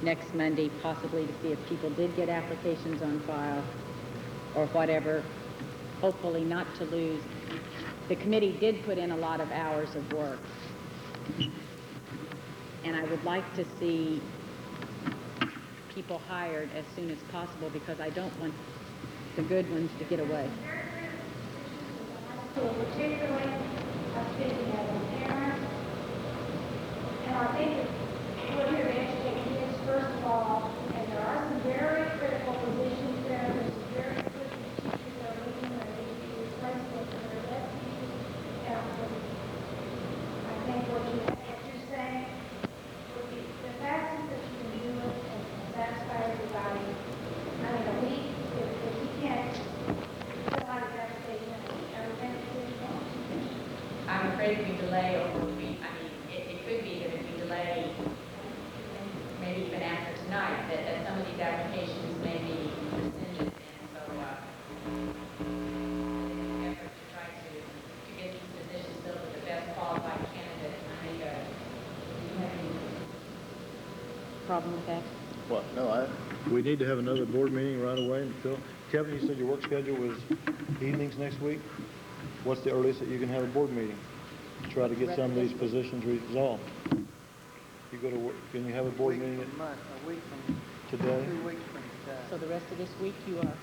next Monday, possibly to see if people did get applications on file or whatever, hopefully not to lose. The committee did put in a lot of hours of work, and I would like to see people hired as soon as possible because I don't want the good ones to get away. Particularly, I'm speaking as a parent, and I think that we're here to educate kids first of all, and there are some very critical positions there. There's some very critical teachers that are leaving that need to be replaced with their less teachers. And I think what you're saying would be the fastest that you can do it and satisfy everybody. I mean, a week, if you can't fill out his application, everything is wrong. I'm afraid if we delay over a week, I mean, it could be that if we delay, maybe even after tonight, that some of these applications may be rescinded, and so, in an effort to try to get these positions filled with the best qualified candidate, I think, do you have any problem with that? What? No, we need to have another board meeting right away. And Phil, Kevin, you said your work schedule was evenings next week? What's the earliest that you can have a board meeting to try to get some of these positions resolved? You go to work, can you have a board meeting A week from today? 2 weeks from today. So the rest of this week you are,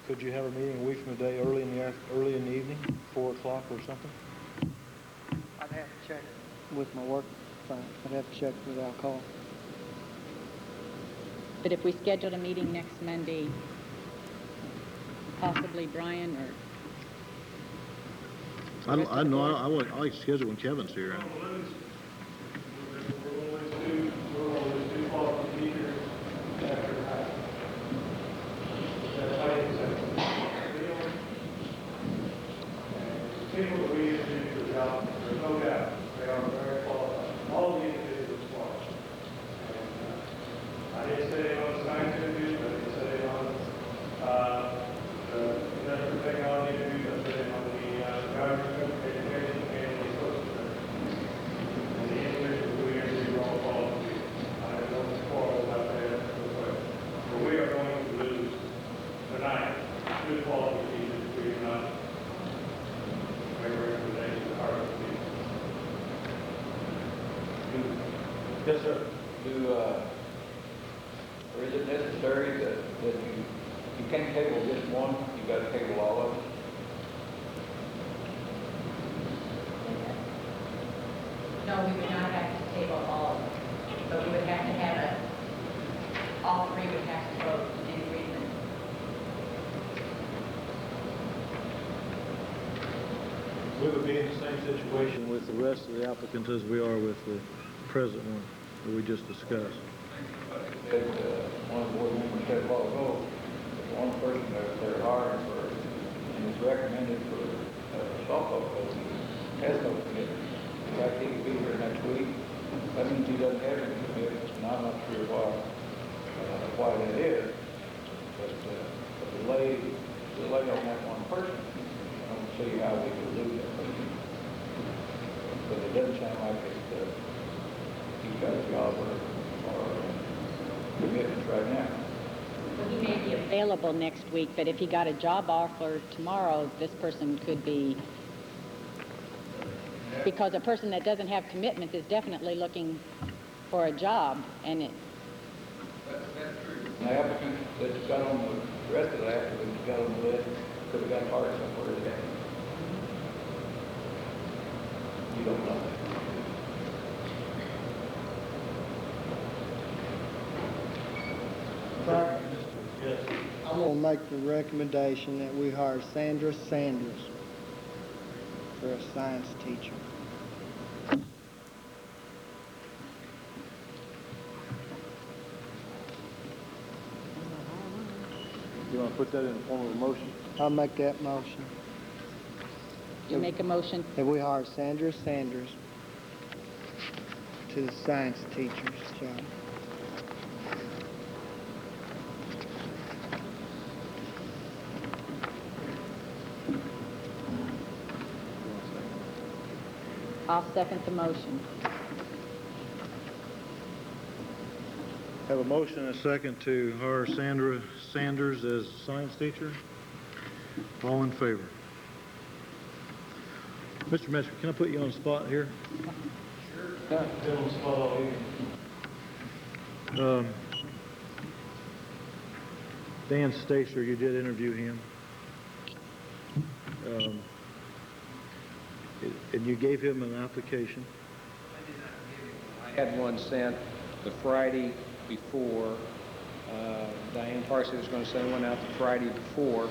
Could you have a meeting a week from today, early in the evening, 4 o'clock or something? I'd have to check with my work phone. I'd have to check with our call. but if we scheduled a meeting next Monday, possibly Brian or... I like to schedule when Kevin's here. We're always two qualified teachers after high. That's why it's people that we interview for the job, there's no doubt, they are very qualified. All the individuals qualified. And I didn't say on the science interviews, but I didn't say on the industrial technology interviews, I said on the government education and the social studies. And the individuals we interview are all qualified. I have no quarrel about that, but we are going to lose tonight good quality teachers if we do not make a recommendation to hire them. Yes, sir. Or is it necessary that you can't table just one, you got to table all of them? No, we would not have to table all of them, but we would have to have all three would have to vote in agreement. We would be in the same situation with the rest of the applicants as we are with the present one that we just discussed. One of the board members said a while ago, that one person that they're hiring for, and is recommended for softball coach, has no commitment. In fact, he could be here next week. That means he doesn't have any commitments, and I'm not sure why that is. But the delay on that one person, I don't see how we could lose that person. But it doesn't sound like he's got a job or commitments right now. Well, he may be available next week, but if he got a job offer tomorrow, this person could be, because a person that doesn't have commitments is definitely looking for a job, and That's true. The applicant that's got on the rest of the applicants got on the list could have got hired somewhere today. You don't know that. gonna make the recommendation that we hire Sandra Sanders for a science teacher. You want to put that in the form of a motion? I'll make that motion. You make a motion? That we hire Sandra Sanders to the science teacher's job. I'll second the motion. Have a motion and a second to hire Sandra Sanders as science teacher. All in favor? Mr. Messer, can I put you on the spot here? Been on the spot all evening. Dan Stacer, you did interview him. And you gave him an application. I had one sent the Friday before. Diane Parsley was going to send one out the Friday before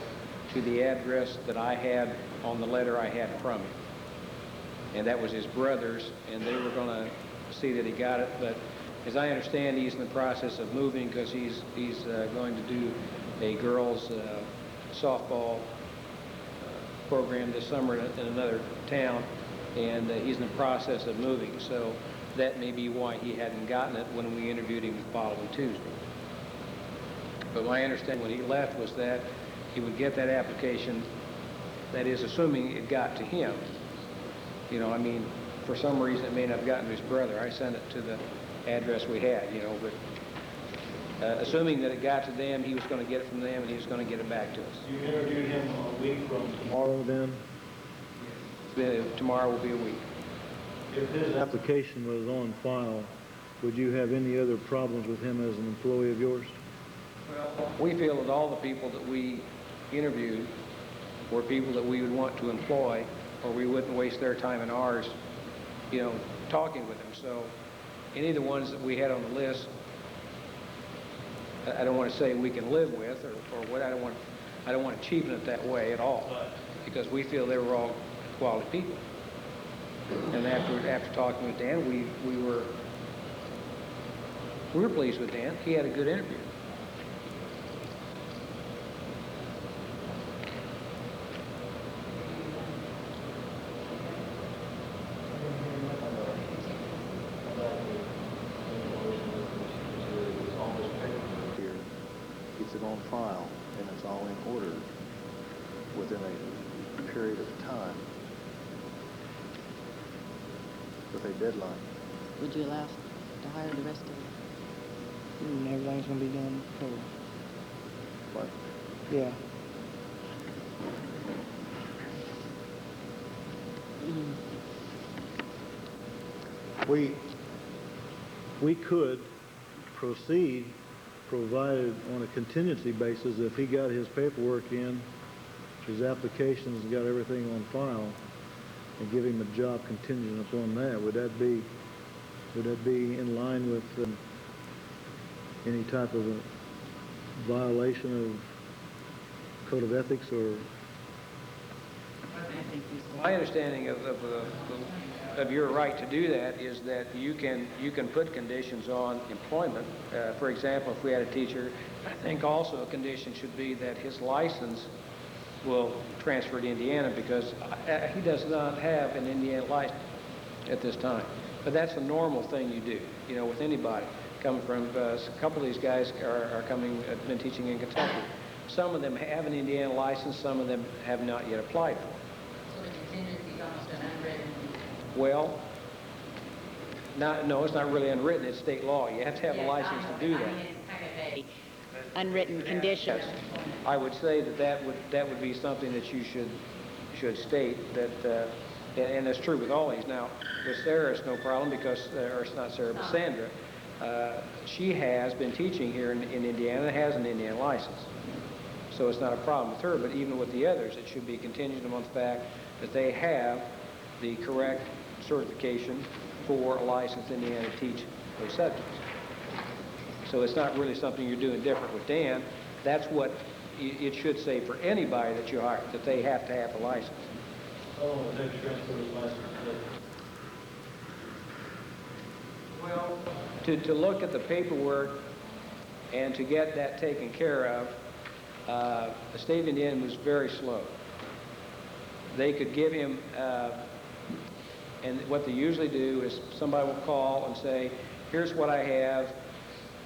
to the address that I had on the letter I had from him. And that was his brother's, and they were going to see that he got it. But as I understand, he's in the process of moving because he's going to do a girls' softball program this summer in another town, and he's in the process of moving. So that may be why he hadn't gotten it when we interviewed him the following Tuesday. But my understanding when he left was that he would get that application, that is, assuming it got to him. You know, I mean, for some reason it may not have gotten to his brother. I sent it to the address we had, you know, but assuming that it got to them, he was going to get it from them and he was going to get it back to us. You interviewed him a week from tomorrow then? Tomorrow will be a week. If his application was on file, would you have any other problems with him as an employee of yours? Well, we feel that all the people that we interviewed were people that we would want to employ, or we wouldn't waste their time and ours, you know, talking with them. So any of the ones that we had on the list, I don't want to say we can live with, or what. I don't want to cheapen it that way at all, because we feel they were all quality people. And after talking with Dan, we were pleased with Dan. He had a good interview. Gets it on file, and it's all in order within a period of time with a deadline. Would you allow us to hire the rest of it? And everything's gonna be done before. But Yeah. We could proceed provided on a contingency basis if he got his paperwork in, his applications, got everything on file, and give him a job contingent upon that. Would that be in line with any type of a violation of code of ethics or? My understanding of your right to do that is that you can put conditions on employment. For example, if we had a teacher, I think also a condition should be that his license will transfer to Indiana, because he does not have an Indiana license at this time. But that's a normal thing you do, you know, with anybody coming from. A couple of these guys are been teaching in Kentucky. Some of them have an Indiana license. Some of them have not yet applied for it. So the contingency is almost an unwritten. Well, no, it's not really unwritten. It's state law. You have to have a license to do that. I mean, it's kind of a unwritten condition. Yes. I would say that would be something that you should state, that, and that's true with all these. Now, with Sarah, it's no problem because, or it's not Sarah, but Sandra, she has been teaching here in Indiana, has an Indiana license. So it's not a problem with her, but even with the others, it should be contingent upon the fact that they have the correct certification for a license in Indiana to teach those subjects. So it's not really something you're doing different with Dan. That's what it should say for anybody that you hire, that they have to have a license. How long would it take to transfer his license today? Well, to look at the paperwork and to get that taken care of, the state of Indiana was very slow. They could give him, and what they usually do is somebody will call and say, here's what I have,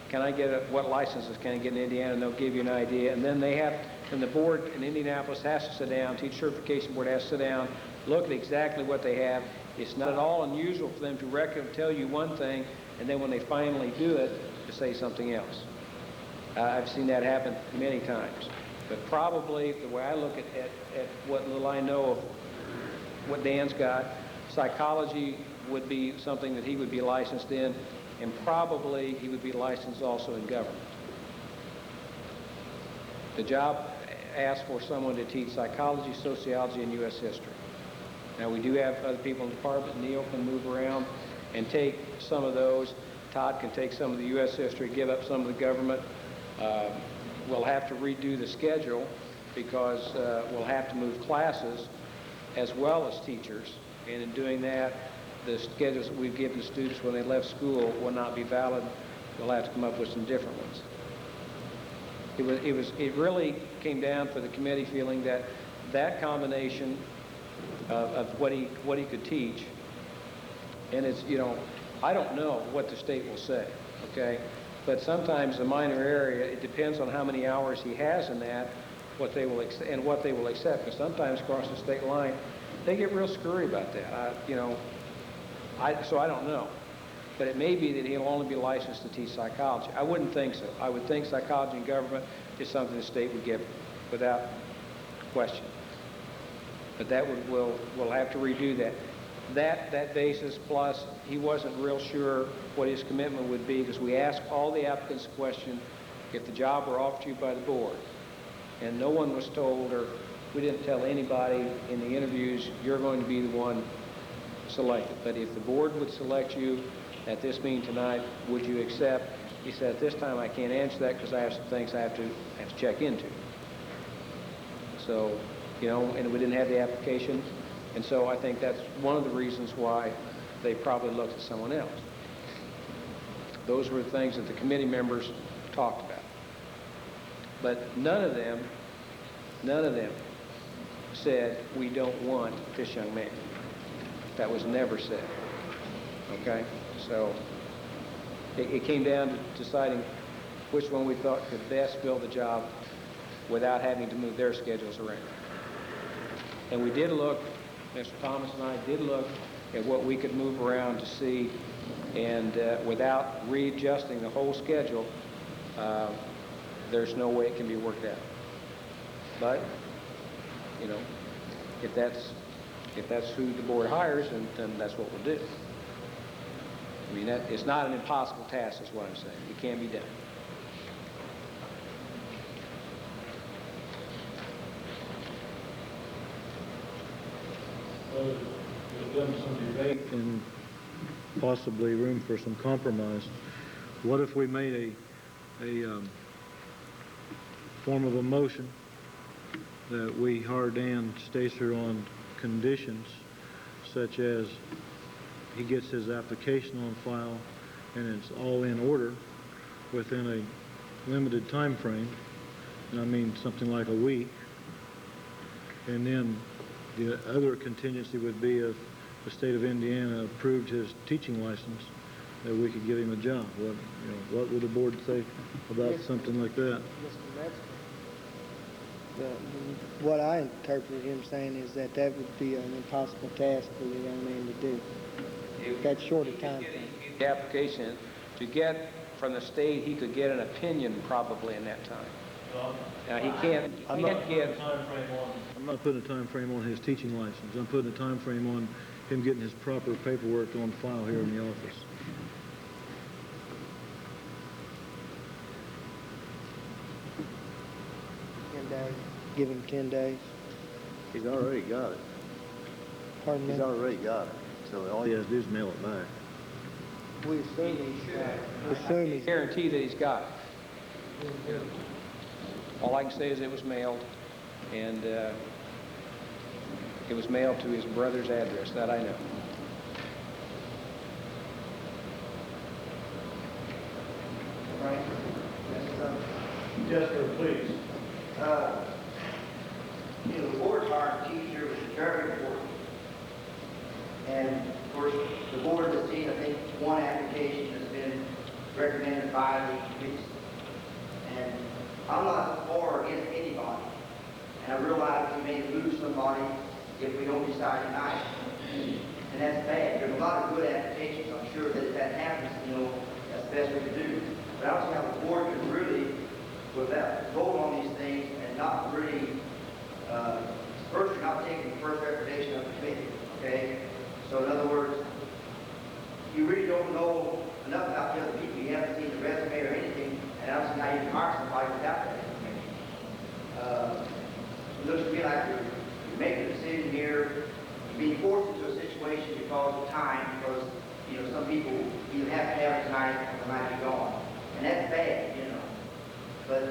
can I get what licenses can I get in Indiana, and they'll give you an idea, and then and the board in Indianapolis has to sit down, Teacher Certification Board has to sit down, look at exactly what they have. It's not at all unusual for them to tell you one thing, and then when they finally do it, to say something else. I've seen that happen many times. But probably, the way I look at what little I know of what Dan's got, psychology would be something that he would be licensed in, and probably he would be licensed also in government. The job asks for someone to teach psychology, sociology, and U.S. history. Now, we do have other people in the department. Neil can move around and take some of those. Todd can take some of the U.S. history, give up some of the government. We'll have to redo the schedule because we'll have to move classes as well as teachers. And in doing that, the schedules that we've given students when they left school will not be valid. We'll have to come up with some different ones. It really came down for the committee feeling that combination of what he could teach, and it's, I don't know what the state will say, okay? But sometimes the minor area, it depends on how many hours he has in that, what they will accept. Because sometimes across the state line, they get real screwy about that. So I don't know. But it may be that he'll only be licensed to teach psychology. I wouldn't think so. I would think psychology and government is something the state would give without question. But we'll have to redo that. That basis, plus he wasn't real sure what his commitment would be, because we asked all the applicants a question, if the job were offered to you by the board, and no one was told, or we didn't tell anybody in the interviews, you're going to be the one selected. But if the board would select you at this meeting tonight, would you accept? He said, at this time I can't answer that because I have some things I have to check into. So, and we didn't have the application. And so I think that's one of the reasons why they probably looked at someone else. Those were the things that the committee members talked about. But none of them said, we don't want this young man. That was never said, okay? So it came down to deciding which one we thought could best fill the job without having to move their schedules around. And we did look, Mr. Thomas and I did look at what we could move around to see, and without readjusting the whole schedule, there's no way it can be worked out. But, if that's who the board hires, then that's what we'll do. I mean, it's not an impossible task, is what I'm saying. It can be done. There's been some debate and possibly room for some compromise. What if we made a form of a motion that we hire Dan Stacer on conditions such as he gets his application on file and it's all in order within a limited time frame, and I mean something like a week, and then the other contingency would be if the state of Indiana approved his teaching license, that we could give him a job. What would the board say about something like that? Mr. Metzger, what I interpreted him saying is that would be an impossible task for the young man to do. That short a time frame. The application, to get from the state, he could get an opinion probably in that time. Now, he can't get... I'm not putting a time frame on his teaching license. I'm putting a time frame on him getting his proper paperwork on file here in the office. Give him 10 days. He's already got it. Pardon me? He's already got it. So all he has to do is mail it back. We assume he's got it. I guarantee that he's got it. All I can say is it was mailed, and it was mailed to his brother's address. That I know. Right? Yes, sir, please. You know, the board's hiring a teacher, which is very important. And of course, the board has seen, I think, one application that's been recommended by the committee. And I'm not for or against anybody. And I realize we may lose somebody if we don't decide tonight. And that's bad. There's a lot of good applications. I'm sure that if that happens, you know, that's the best we can do. But I don't see how the board can really, without vote on these things and not really, first, you're not taking the first recommendation of the committee, okay? So in other words, you really don't know enough about the other people. You haven't seen the resume or anything, and I don't see how you can hire somebody without that information. It looks to me like you're making a decision here, being forced into a situation because of time, because, you know, some people either have to have it tonight or they might be gone. And that's bad, you know. But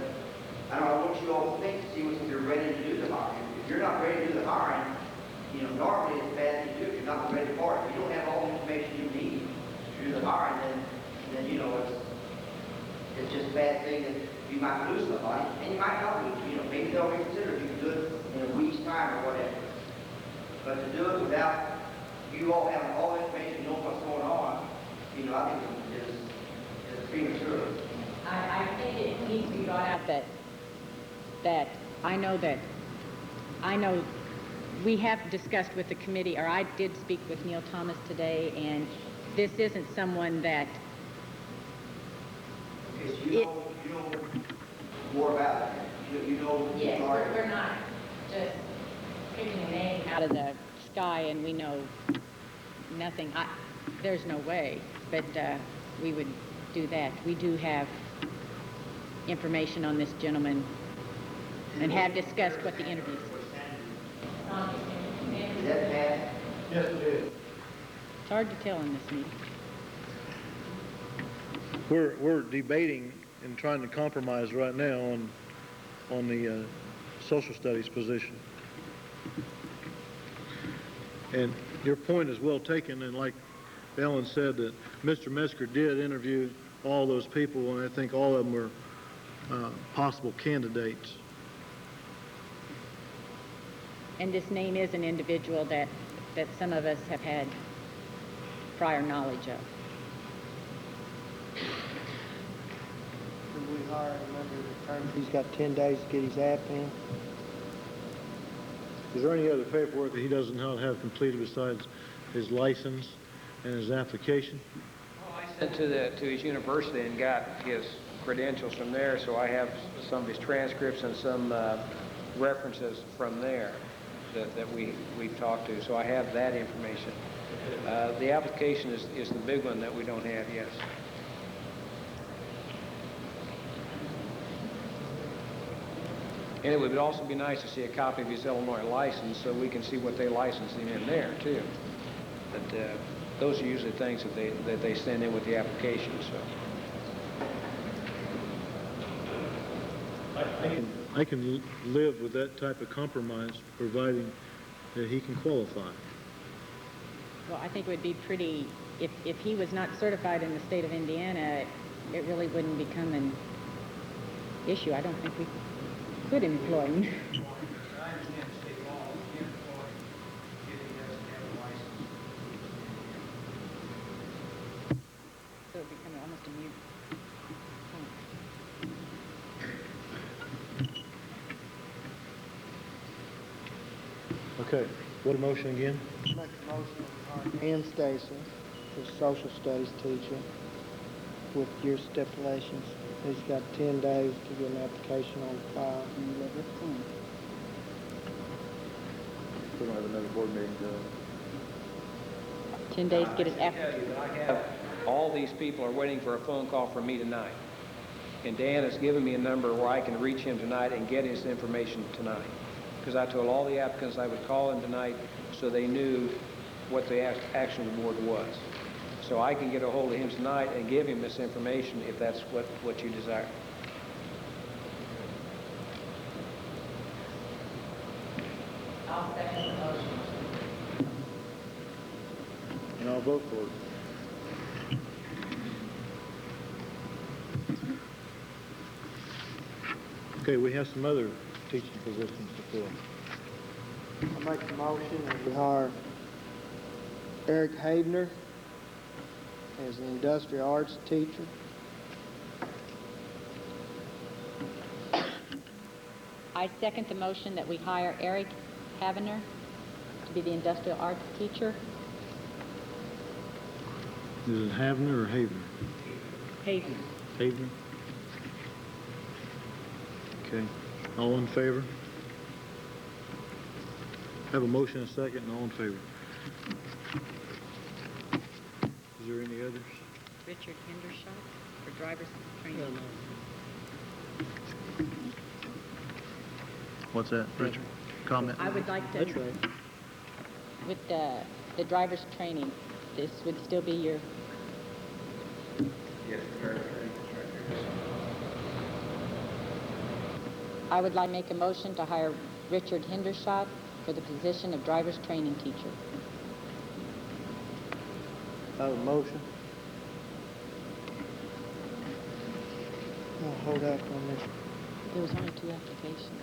I don't know, I want you all to think to see if you're ready to do the hiring. If you're not ready to do the hiring, you know, normally it's bad thing to do if you're not ready for it. If you don't have all the information you need to do the hiring, then you know, it's just a bad thing that you might lose somebody, and you might not lose. You know, maybe they'll reconsider if you can do it in a week's time or whatever. But to do it without you all having all the information, you know what's going on, you know, I think is premature. I think it needs to be brought out that I know we have discussed with the committee, or I did speak with Neil Thomas today, and this isn't someone that... Okay, so you know more about it. You know... Yes, we're not just picking a name out of the sky and we know nothing. There's no way, but we would do that. We do have information on this gentleman and have discussed what the interviews. Is that bad? Yes, it is. It's hard to tell in this meeting. We're debating and trying to compromise right now on the social studies position. And your point is well taken, and like Ellen said, that Mr. Mesker did interview all those people, and I think all of them were possible candidates. And this name is an individual that some of us have had prior knowledge of. Should we hire him under the terms? He's got 10 days to get his app in. Is there any other paperwork that he doesn't have completed besides his license and his application? Well, I sent to his university and got his credentials from there, so I have some of his transcripts and some references from there that we've talked to. So I have that information. The application is the big one that we don't have, yes. And it would also be nice to see a copy of his Illinois license so we can see what they licensed him in there, too. But those are usually things that they send in with the application, so. I can live with that type of compromise, providing that he can qualify. Well, I think it would be pretty, if he was not certified in the state of Indiana, it really wouldn't become an issue. I don't think we could employ him. I understand state law, we can't employ if he doesn't have a license. So it would become almost a mute point. Okay, what a motion again? Make a motion to hire Ann Stacy as social studies teacher with your stipulations. He's got 10 days to get an application on file. We don't have another board meeting to... 10 days to get his I tell you that I have all these people are waiting for a phone call from me tonight. And Dan has given me a number where I can reach him tonight and get his information tonight. Because I told all the applicants I would call him tonight so they knew what the action of the board was. So I can get a hold of him tonight and give him this information if that's what you desire. I'll second the motion. And I'll vote for it. Okay, we have some other teaching positions to fill. I make the motion that we hire Eric Havener as an industrial arts teacher. I second the motion that we hire Eric Havener to be the industrial arts teacher. Is it Havner or Havener? Havener. Havener? Okay, all in favor? Have a motion and a second, and all in favor. Is there any others? Richard Hendershot for driver's training. What's that, Richard? Comment? I would like to, That's right. with the driver's training, this would still be your, Yes, very training. I would like to make a motion to hire Richard Hendershot for the position of driver's training teacher. Have a motion. I'll hold out on this. There was only 2 applications.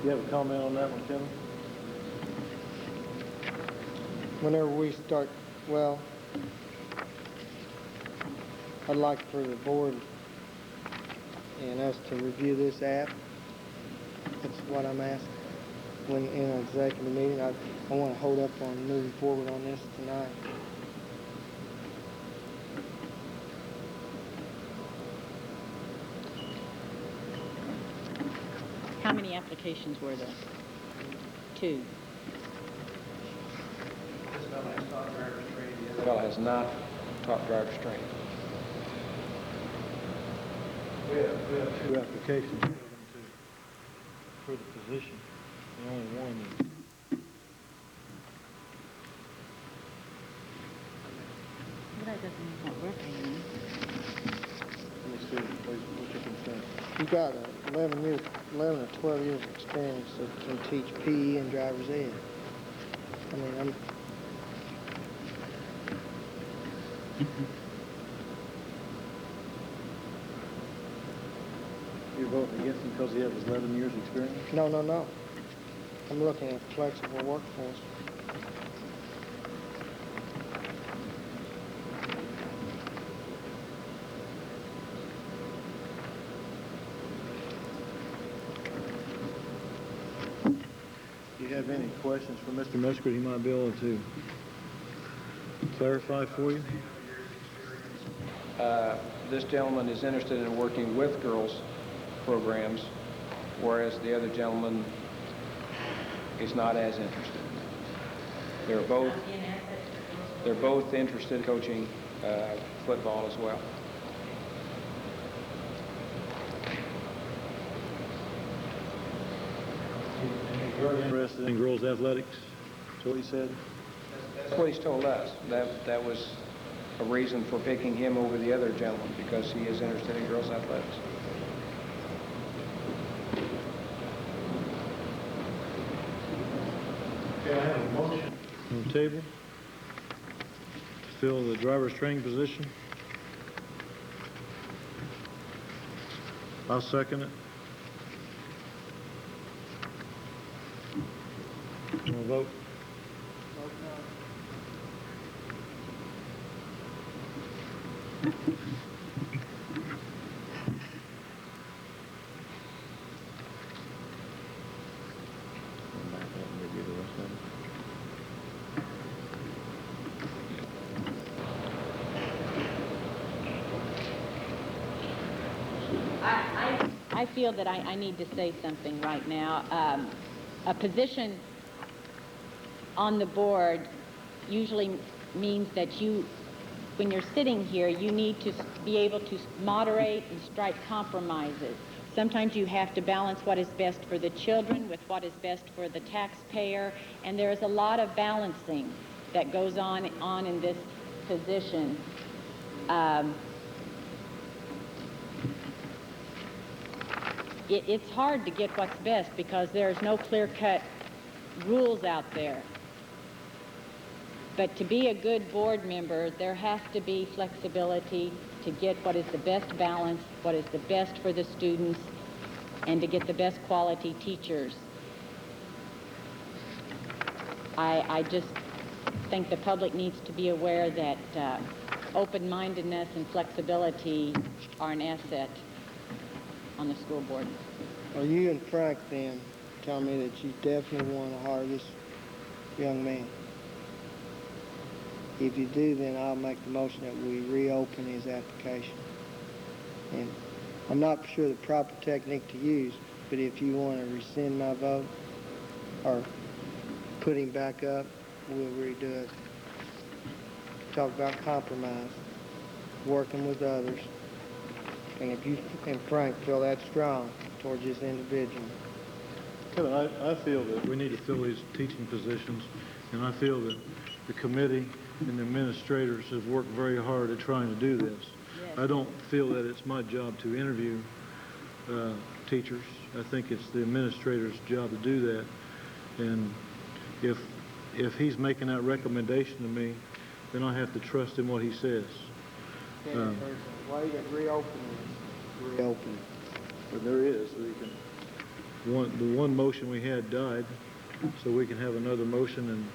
You have a comment on that one, Kevin? Whenever we start, well, I'd like for the board and us to review this app. That's what I'm asking. When in an executive meeting, I want to hold up on moving forward on this tonight. How many applications were there? 2. The fellow has not taught driver's training. We have 2 applications for the position, and only one is. Well, that doesn't mean it's not working. Let me see, please, what's your concern? You got 11 or 12 years of experience that can teach PE and driver's ed. I mean, You're voting against him because he has 11 years experience? no. I'm looking at flexible workforce. Do you have any questions for Mr. Musgrave he might be able to clarify for you? This gentleman is interested in working with girls programs, whereas the other gentleman is not as interested. They're both interested in coaching football as well. You're interested in girls' athletics? That's what he said? That's what he's told us. That was a reason for picking him over the other gentleman, because he is interested in girls' athletics. Okay, I have a motion on the table to fill the driver's training position. I'll second it. Want to vote? I feel that I need to say something right now. A position on the board usually means that you, when you're sitting here, you need to be able to moderate and strike compromises. sometimes you have to balance what is best for the children with what is best for the taxpayer, and there is a lot of balancing that goes on in this position. It's hard to get what's best because there's no clear-cut rules out there. But to be a good board member, there has to be flexibility to get what is the best balance, what is the best for the students, and to get the best quality teachers. I just think the public needs to be aware that open-mindedness and flexibility are an asset on the school board. Well, you and Frank then tell me that you definitely want to hire this young man. If you do, then I'll make the motion that we reopen his application. And I'm not sure the proper technique to use, but if you want to rescind my vote or put him back up, we'll redo it. Talk about compromise, working with others. And if you and Frank feel that strong towards this individual. Kevin, I feel that we need to fill these teaching positions, and I feel that the committee and the administrators have worked very hard at trying to do this. Yes. I don't feel that it's my job to interview teachers. I think it's the administrator's job to do that. And if he's making that recommendation to me, then I have to trust in what he says. Why you got reopen it? Reopen it. But there is, so you can. The one motion we had died, so we can have another motion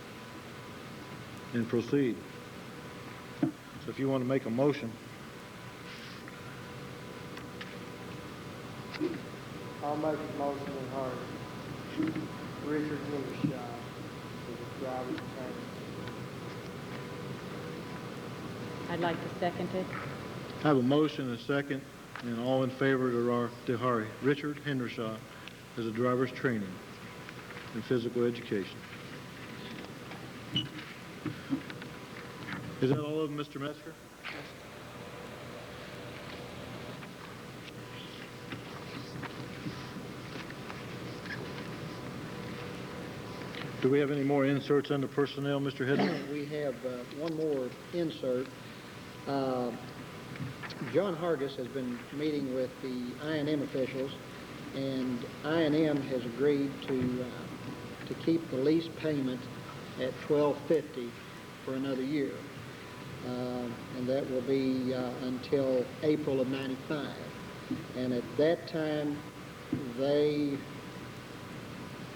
and proceed. So if you want to make a motion. I'll make a motion in hard. Richard Hendershot is the driver's training. I'd like to second it. I have a motion and a second, and all in favor to hire Richard Hendershot as a driver's training in physical education. Is that all of them, Mr. Metzger? Do we have any more inserts under personnel, Mr. Hedden? We have one more insert. John Hargis has been meeting with the I&M officials, and I&M has agreed to keep the lease payment at $1,250 for another year, and that will be until April of '95. And at that time, they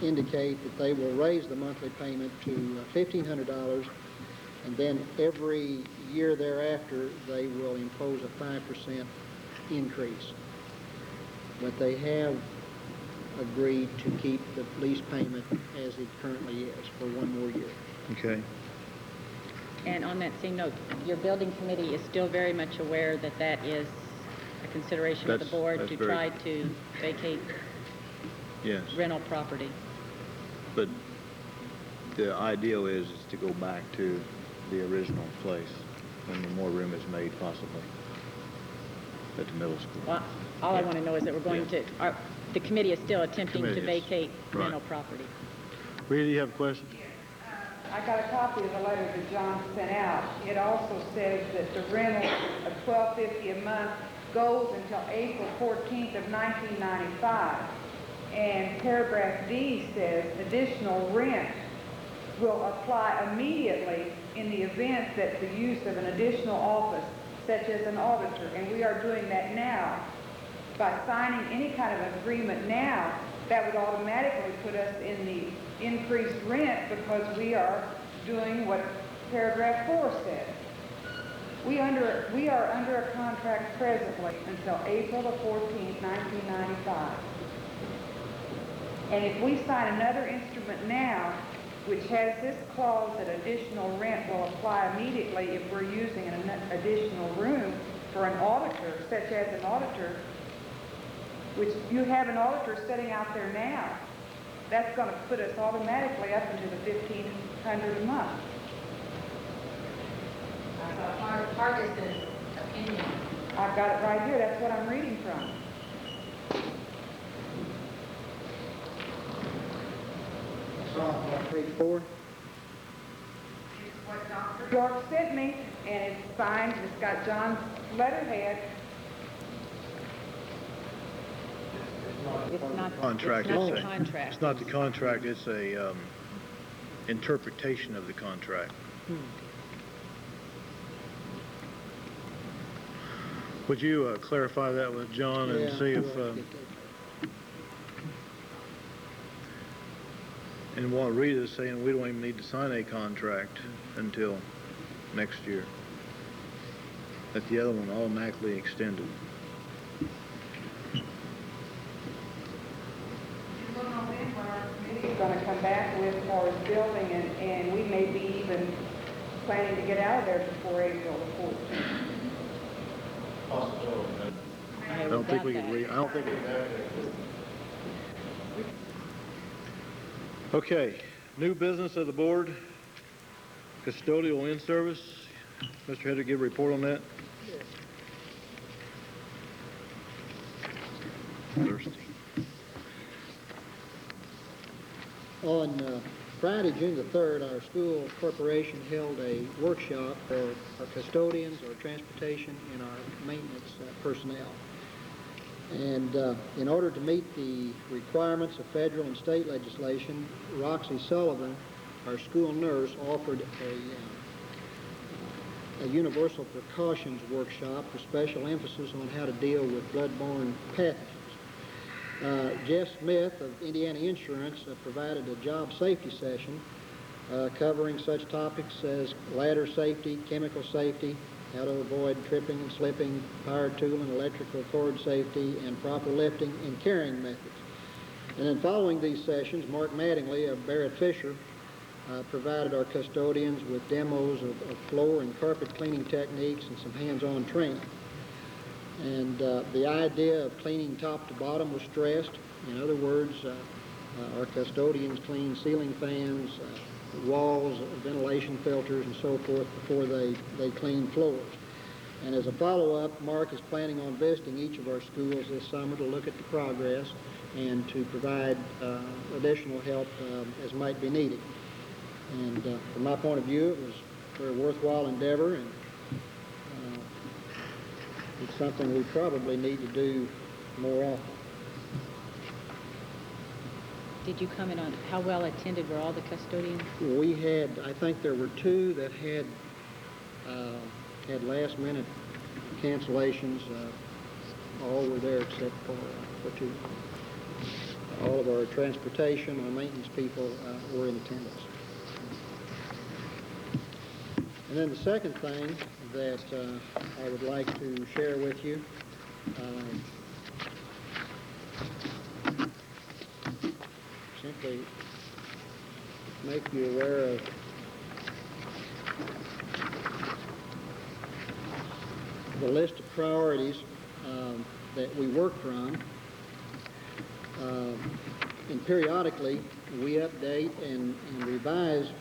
indicate that they will raise the monthly payment to $1,500, and then every year thereafter they will impose a 5% increase. But they have agreed to keep the lease payment as it currently is for one more year. Okay. And on that same note, your building committee is still very much aware that that is a consideration of the board to try to vacate rental property. But the ideal is to go back to the original place when more room is made, possibly, at the middle school. Well, all I want to know is that we're going to, the committee is still attempting to vacate rental property. Rita, you have a question? I got a copy of the letter that John sent out. It also says that the rental of $1,250 a month goes until April 14th of 1995. And paragraph D says additional rent will apply immediately in the event that the use of an additional office, such as an auditor, and we are doing that now. By signing any kind of agreement now, that would automatically put us in the increased rent because we are doing what paragraph 4 says. We are under a contract presently until April the 14th, 1995. And if we sign another instrument now, which has this clause that additional rent will apply immediately if we're using an additional room for an auditor, such as an auditor, which you have an auditor sitting out there now, that's going to put us automatically up into the $1,500 a month. Hargis's opinion. I've got it right here. That's what I'm reading from. Page 4. It's what Dr. York sent me, and it's signed, it's got John's letterhead. It's not, Contract, it's not the it's a- contract. It's not the contract, it's a interpretation of the contract. Would you clarify that with John and Yeah, see if, we'll get that. and what Rita's saying, we don't even need to sign a contract until next year. That the other one automatically extended. We'll know then what our committee is gonna come back with for his building, and we may be even planning to get out of there before April the 14th. I don't think we can I don't think we Okay, new business of the board, custodial in-service. Mr. Hedrick, give a report on that? Thirsty. On Friday, June the 3rd, our school corporation held a workshop for our custodians, our transportation, and our maintenance personnel. And in order to meet the requirements of federal and state legislation, Roxy Sullivan, our school nurse, offered a universal precautions workshop with special emphasis on how to deal with bloodborne pathogens. Jeff Smith of Indiana Insurance provided a job safety session covering such topics as ladder safety, chemical safety, how to avoid tripping and slipping, power tool and electrical cord safety, and proper lifting and carrying methods. And then following these sessions, Mark Mattingly of Barrett Fisher provided our custodians with demos of floor and carpet cleaning techniques and some hands-on training. And the idea of cleaning top to bottom was stressed. In other words, our custodians clean ceiling fans, walls, ventilation filters, and so forth before they clean floors. And as a follow-up, Mark is planning on visiting each of our schools this summer to look at the progress and to provide additional help as might be needed. And from my point of view, it was a very worthwhile endeavor, and it's something we probably need to do more often. Did you comment on how well attended were all the custodians? We had, I think there were 2 that had last-minute cancellations. All were there except for 2. All of our transportation, our maintenance people were in attendance. And then the second thing that I would like to share with you simply make you aware of the list of priorities that we work from. And periodically, we update and revise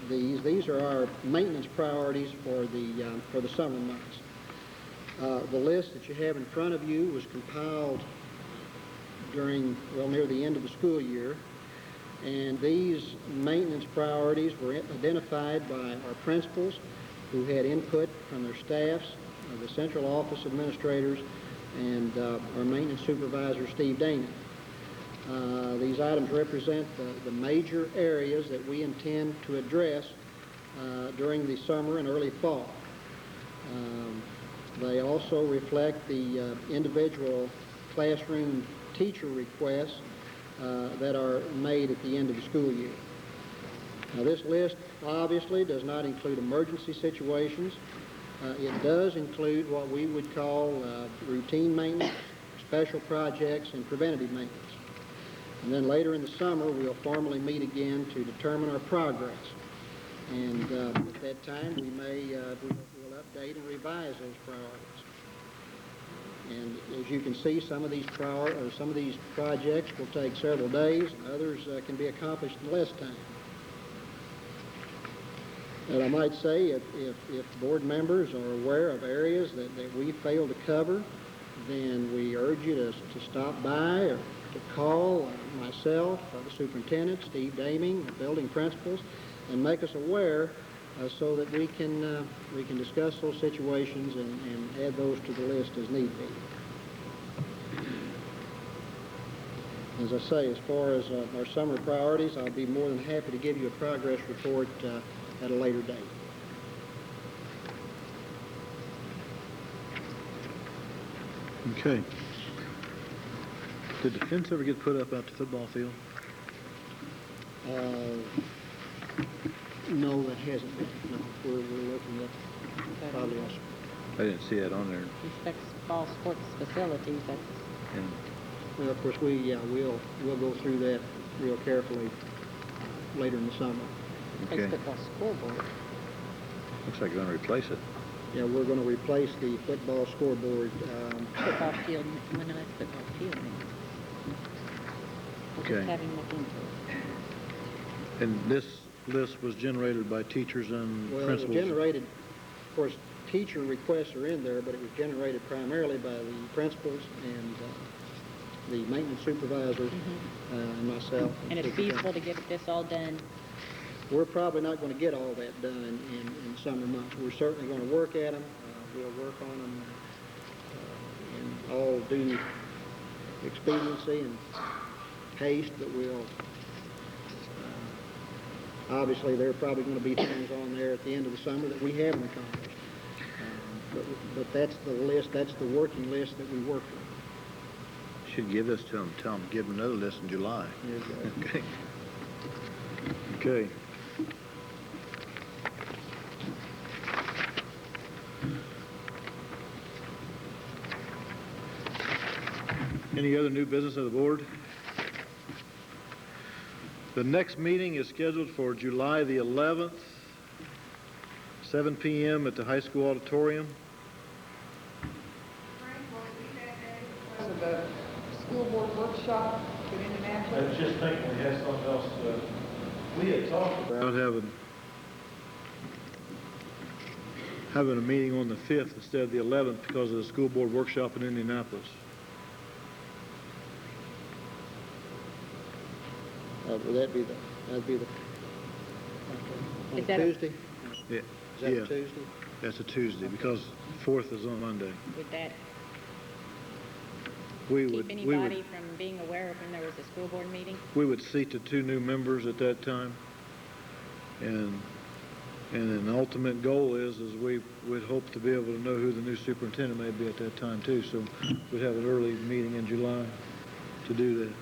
these. These are our maintenance priorities for the summer months. The list that you have in front of you was compiled during, well, near the end of the school year. And these maintenance priorities were identified by our principals, who had input from their staffs, the central office administrators, and our maintenance supervisor, Steve Daney. These items represent the major areas that we intend to address during the summer and early fall. They also reflect the individual classroom teacher requests that are made at the end of the school year. Now, this list obviously does not include emergency situations. It does include what we would call routine maintenance, special projects, and preventative maintenance. And then later in the summer, we'll formally meet again to determine our progress. And at that time, we'll update and revise those priorities. And as you can see, some of these projects will take several days, and others can be accomplished in less time. And I might say, if board members are aware of areas that we fail to cover, then we urge you to stop by or to call myself, the superintendent, Steve Daming, the building principals, and make us aware so that we can discuss those situations and add those to the list as need be. As I say, as far as our summer priorities, I'll be more than happy to give you a progress report at a later date. Okay. Did the fence ever get put up out the football field? No, that hasn't been. No, we're looking at probably else. I didn't see that on there. Fall sports facilities, that's, And Well, of course, we'll go through that real carefully later in the summer. okay. football scoreboard. Looks like you're going to replace it. Yeah, we're going to replace the football scoreboard. Football field, when that's football field. We're Okay. just having looked into it. And this list was generated by teachers and Well, it was principals? generated, of course, teacher requests are in there, but it was generated primarily by the principals and the maintenance supervisor and myself. And it's feasible to get this all done. We're probably not going to get all that done in summer months. We're certainly going to work at them. We'll work on them in all due expediency and haste, but we'll obviously there are probably going to be things on there at the end of the summer that we haven't accomplished. But that's the list, that's the working list that we work on. Should give this to them. Tell them, give them another list in July. Okay. Okay. Any other new business of the board? The next meeting is scheduled for July the 11th, 7 p.m. at the high school auditorium. Was the school board workshop in I Indianapolis? was just thinking we had something else we had talked about. About having a meeting on the 5th instead of the 11th because of the school board workshop in Indianapolis. Would that'd be the, Is on that a- Tuesday? Yeah. Is that Yeah. a Tuesday? That's a Tuesday because 4th is on Monday. Would that We keep would anybody from being aware of when there was a school board meeting? we would seat the 2 new members at that time, and an ultimate goal is we would hope to be able to know who the new superintendent may be at that time too. So we'd have an early meeting in July to do that.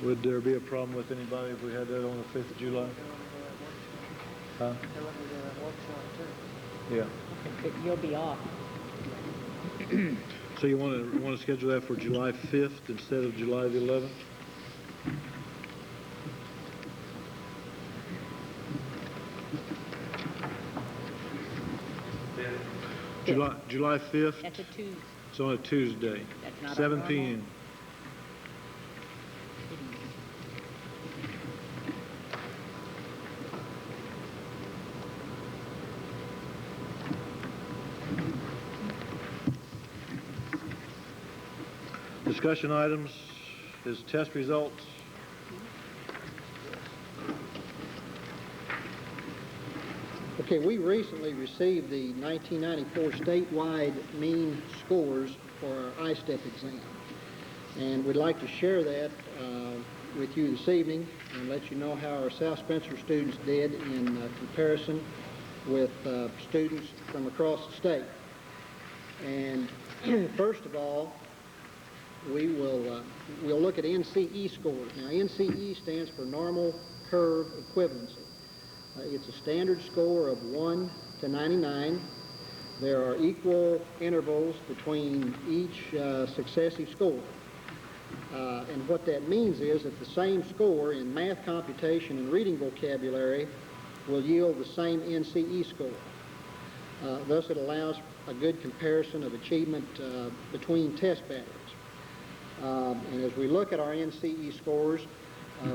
Would there be a problem with anybody if we had that on the 5th of July? Huh? Yeah. But you'll be off. So you want to schedule that for July 5th instead of July the 11th? July 5th, That's a Tuesday. it's on a Tuesday, That's not our 7 normal. p.m. Discussion items is test results. Okay, we recently received the 1994 statewide mean scores for our ISTEP exam. And we'd like to share that with you this evening and let you know how our South Spencer students did in comparison with students from across the state. And first of all, we'll look at NCE scores. Now, NCE stands for Normal Curve Equivalency. It's a standard score of 1 to 99. There are equal intervals between each successive score. And what that means is that the same score in math computation and reading vocabulary will yield the same NCE score. Thus, it allows a good comparison of achievement between test batteries. And as we look at our NCE scores,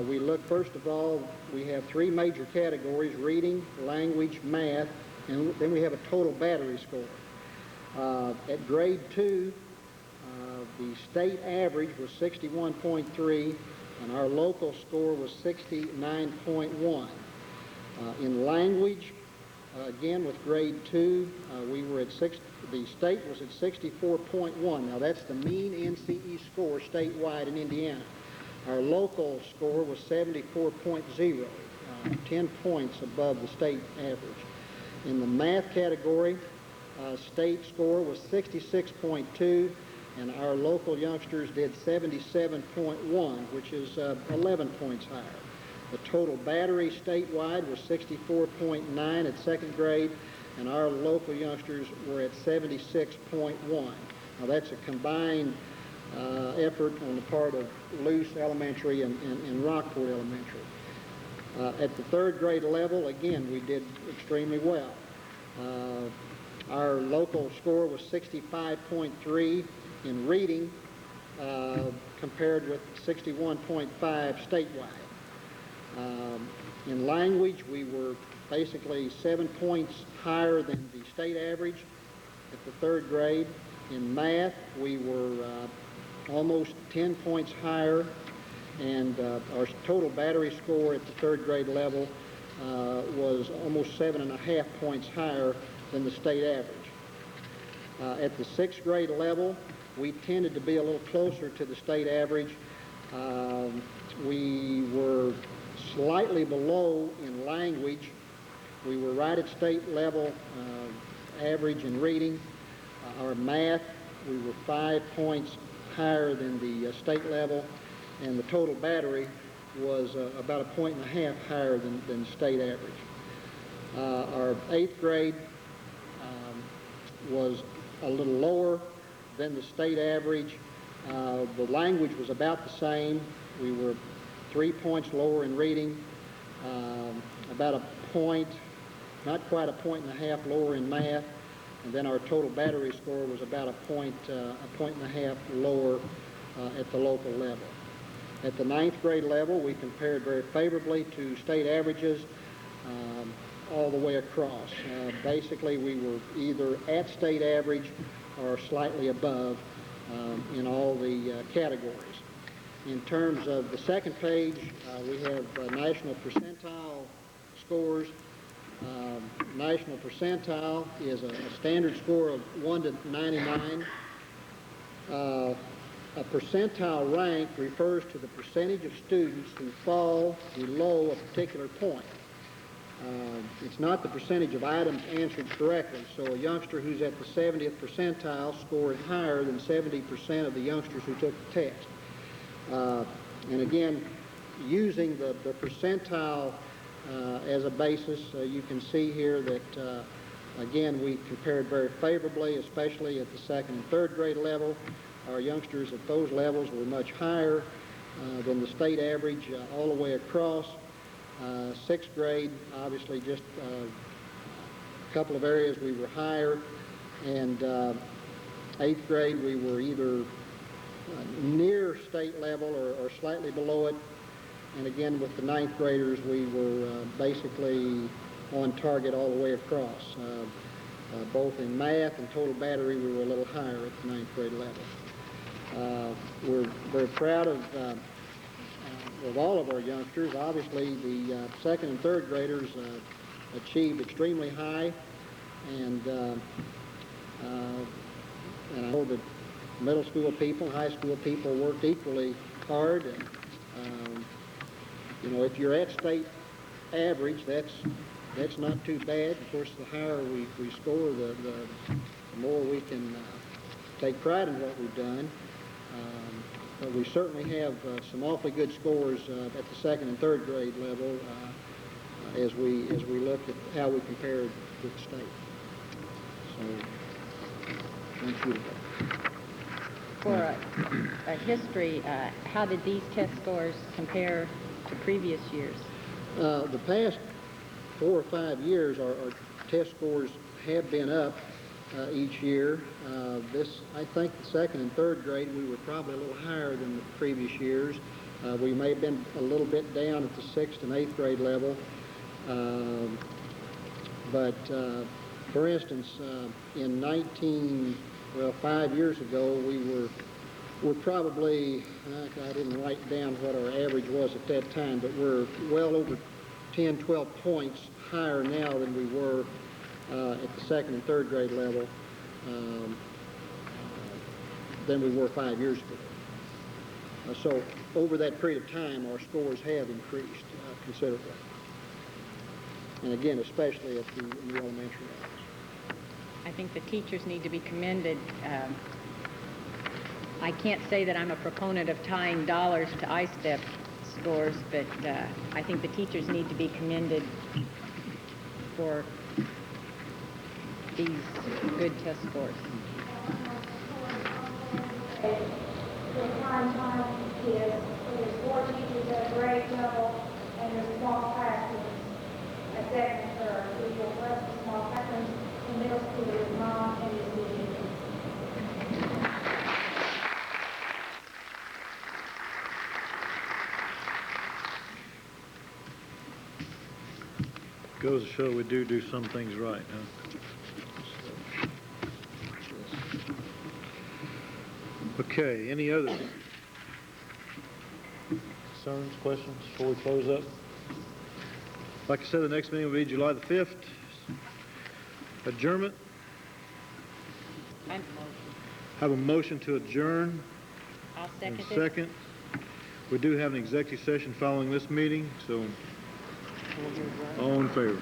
we look, first of all, we have 3 major categories: reading, language, math, and then we have a total battery score. At grade 2, the state average was 61.3, and our local score was 69.1. In language, again with grade 2, we were at the state was at 64.1. Now that's the mean NCE score statewide in Indiana. Our local score was 74.0, 10 points above the state average. In the math category, state score was 66.2, and our local youngsters did 77.1, which is 11 points higher. The total battery statewide was 64.9 at second grade, and our local youngsters were at 76.1. Now that's a combined effort on the part of Luce Elementary and Rockport Elementary. At the third grade level, again, we did extremely well. Our local score was 65.3 in reading, compared with 61.5 statewide. In language, we were basically 7 points higher than the state average at the third grade. In math, we were almost 10 points higher, and our total battery score at the third grade level was almost 7.5 points higher than the state average. At the sixth grade level, we tended to be a little closer to the state average. We were slightly below in language. We were right at state level average in reading. Our math, we were 5 points higher than the state level, and the total battery was about 1.5 points higher than state average. Our eighth grade was a little lower than the state average. The language was about the same. We were 3 points lower in reading, about a point, not quite 1.5 points lower in math, and then our total battery score was about 1.5 points lower at the local level. At the ninth grade level, we compared very favorably to state averages all the way across. Basically, we were either at state average or slightly above in all the categories. In terms of the second page, we have national percentile scores. National percentile is a standard score of 1 to 99. A percentile rank refers to the percentage of students who fall below a particular point. It's not the percentage of items answered correctly. So a youngster who's at the 70th percentile scored higher than 70% of the youngsters who took the test. And again, using the percentile as a basis, you can see here that, again, we compared very favorably, especially at the second and third grade level. Our youngsters at those levels were much higher than the state average all the way across. Sixth grade, obviously just a couple of areas we were higher, and eighth grade we were either near state level or slightly below it, and again with the ninth graders we were basically on target all the way across. Both in math and total battery we were a little higher at the ninth grade level. We're very proud of all of our youngsters. Obviously, the second and third graders achieved extremely high, and I know that middle school people, high school people worked equally hard. And, you know, if you're at state average, that's not too bad. Of course, the higher we score, the more we can take pride in what we've done. But we certainly have some awfully good scores at the second and third grade level as we look at how we compared with the state. So, thank you. For history, how did these test scores compare to previous years? The past 4 or 5 years, our test scores have been up each year. I think the second and third grade, we were probably a little higher than the previous years. We may have been a little bit down at the sixth and eighth grade level. But For instance, in 5 years ago, we're probably, I didn't write down what our average was at that time, but we're well over 10, 12 points higher now than we were at the second and third grade level than we were 5 years ago. So over that period of time, our scores have increased considerably. And again, especially in the elementary levels. I think the teachers need to be commended. I can't say that I'm a proponent of tying dollars to ISTEP scores, but I think the teachers need to be commended for these good test scores. The prime time is when there's 4 teachers at a grade level and there's small classrooms at second and third. We will less the small classrooms in middle school is mom and is me. Goes to show we do some things right, huh? Okay, any other concerns, questions before we close up? Like I said, the next meeting will be July the 5th. Adjournment. Have a motion to adjourn. I'll second it. Second. We do have an executive session following this meeting, so all in favor?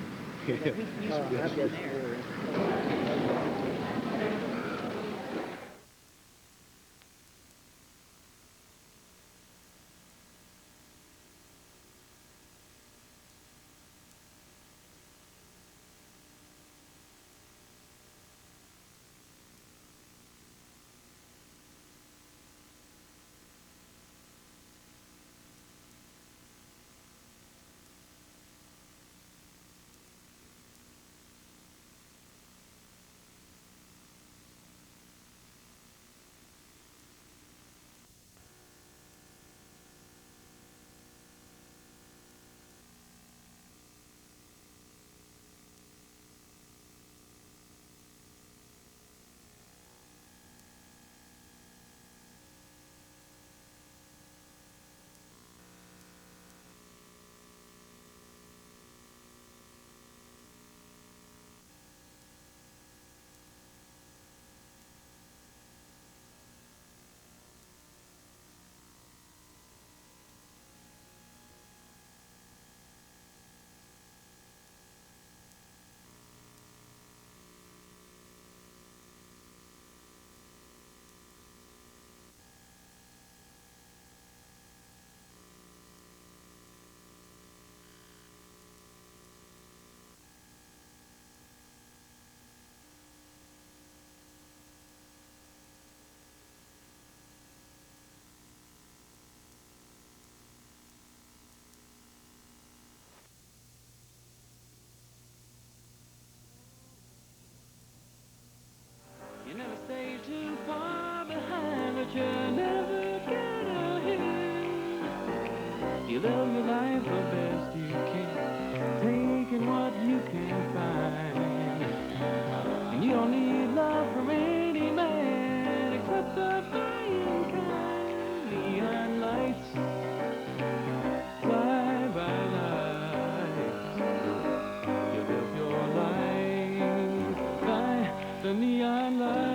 You never stay too far behind, but you never get ahead. You live your life the best you can, taking what you can find. And you don't need love from any man except the flying kind. Neon lights, fly by night. You live your life by the neon light.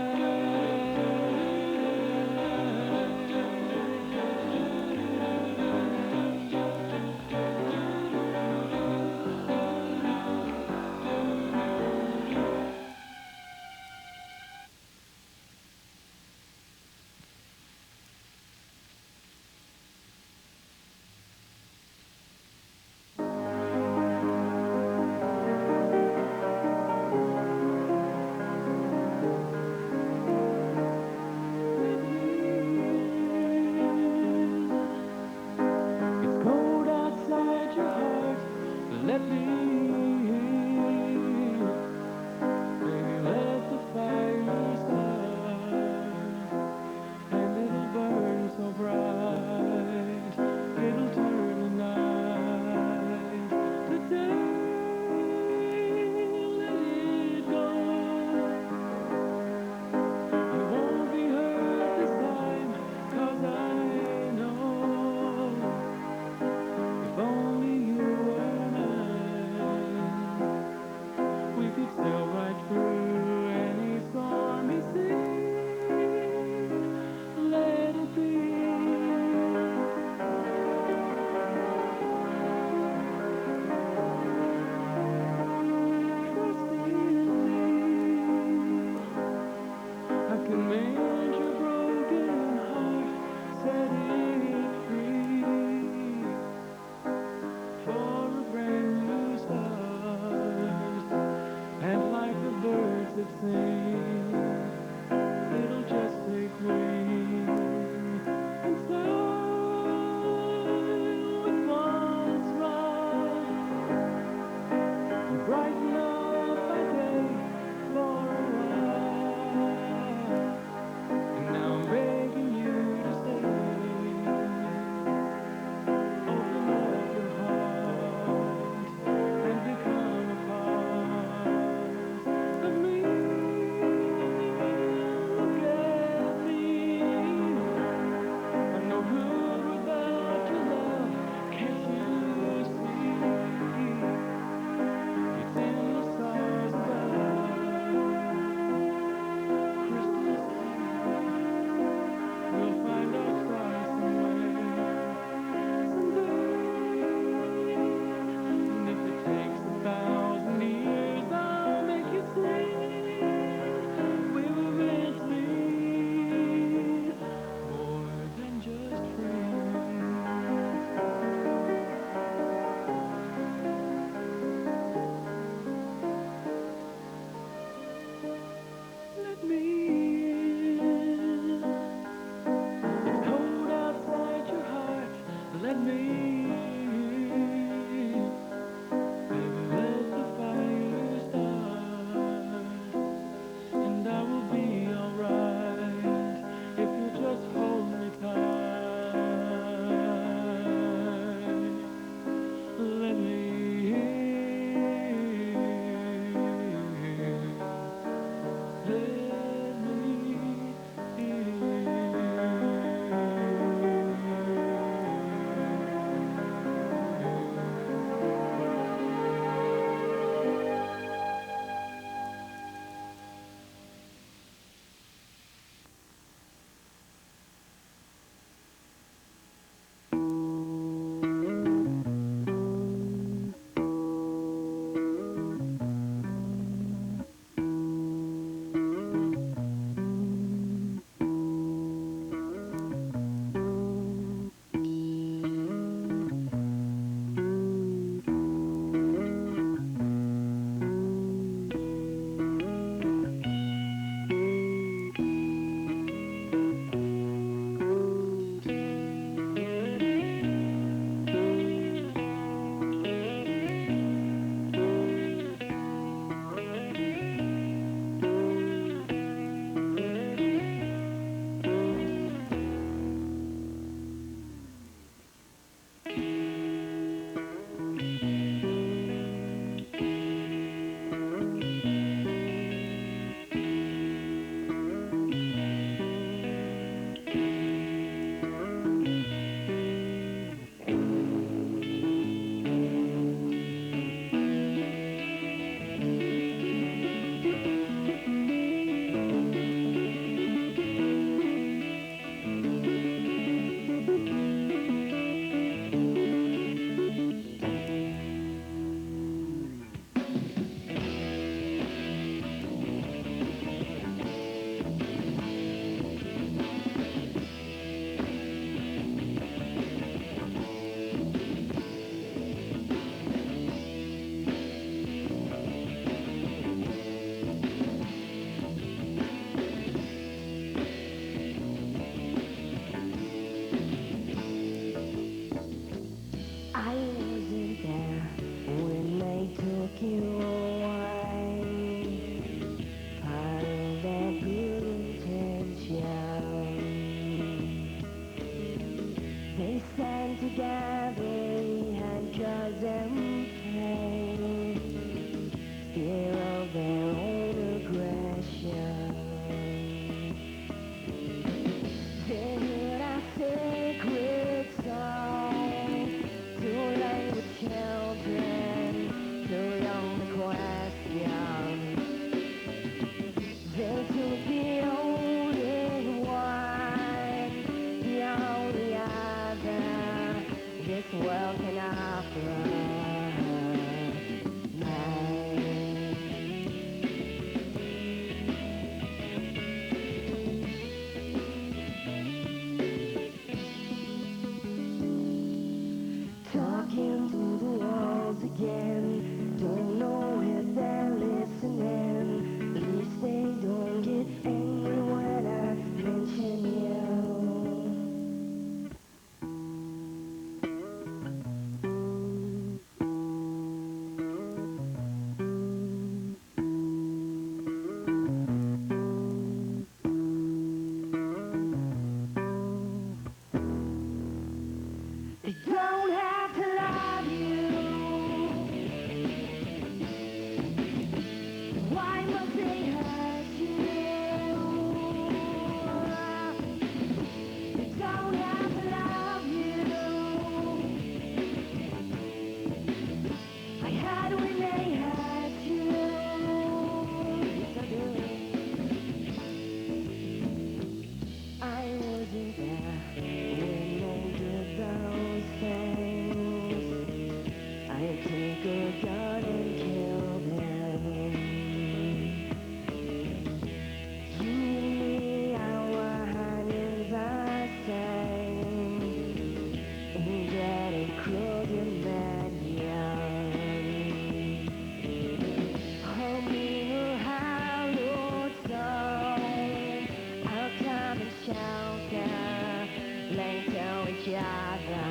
saliva.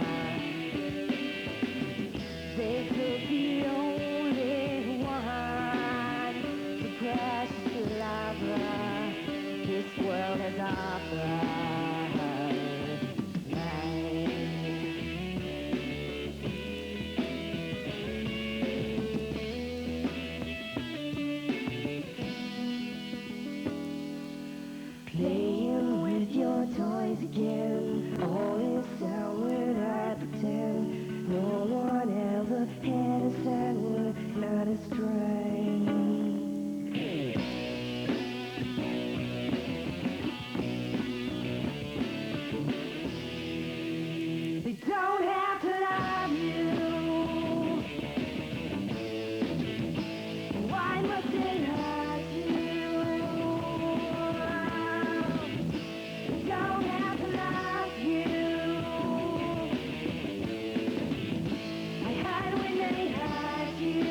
They took the only one, the precious saliva. This world has offered mine. Playing with your toys again, always down when I pretend. No one ever had a son, not a stray. They don't have to love you. Why must they hurt you? They don't have to love you. I hide when they hurt you.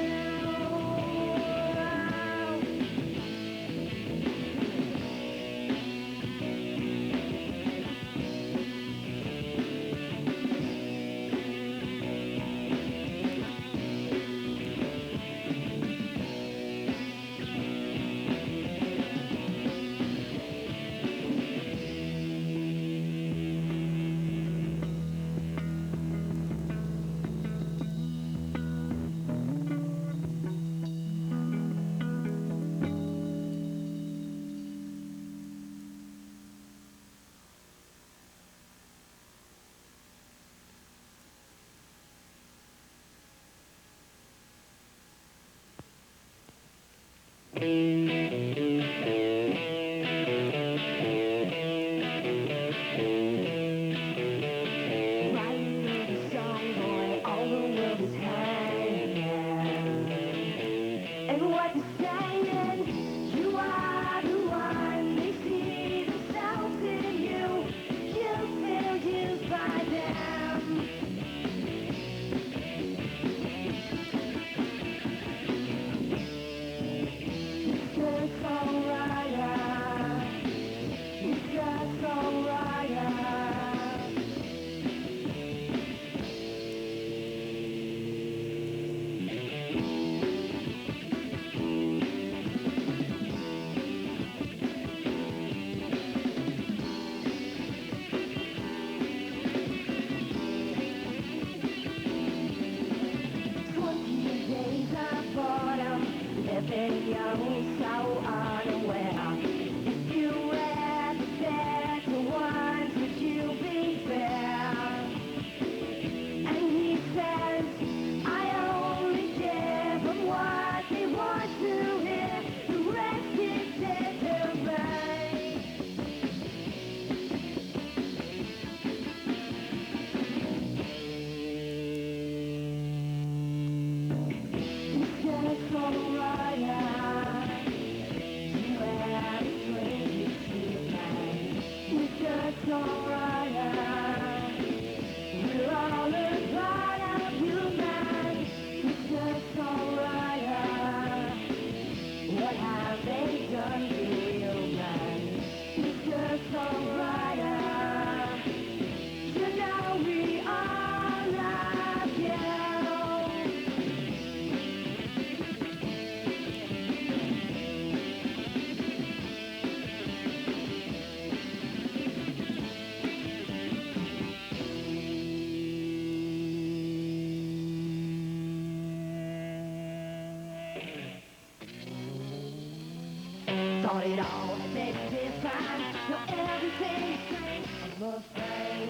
Thought it all had made a difference. Now everything's changed. I'm afraid.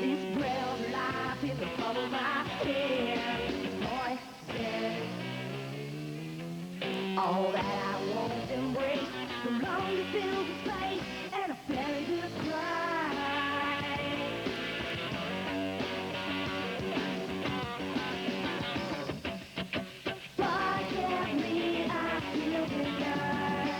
This breath of life in the palm of my hand. Voices. All that I won't embrace. No longer fills the space, and I fell into the cry. Forget me, I feel denied.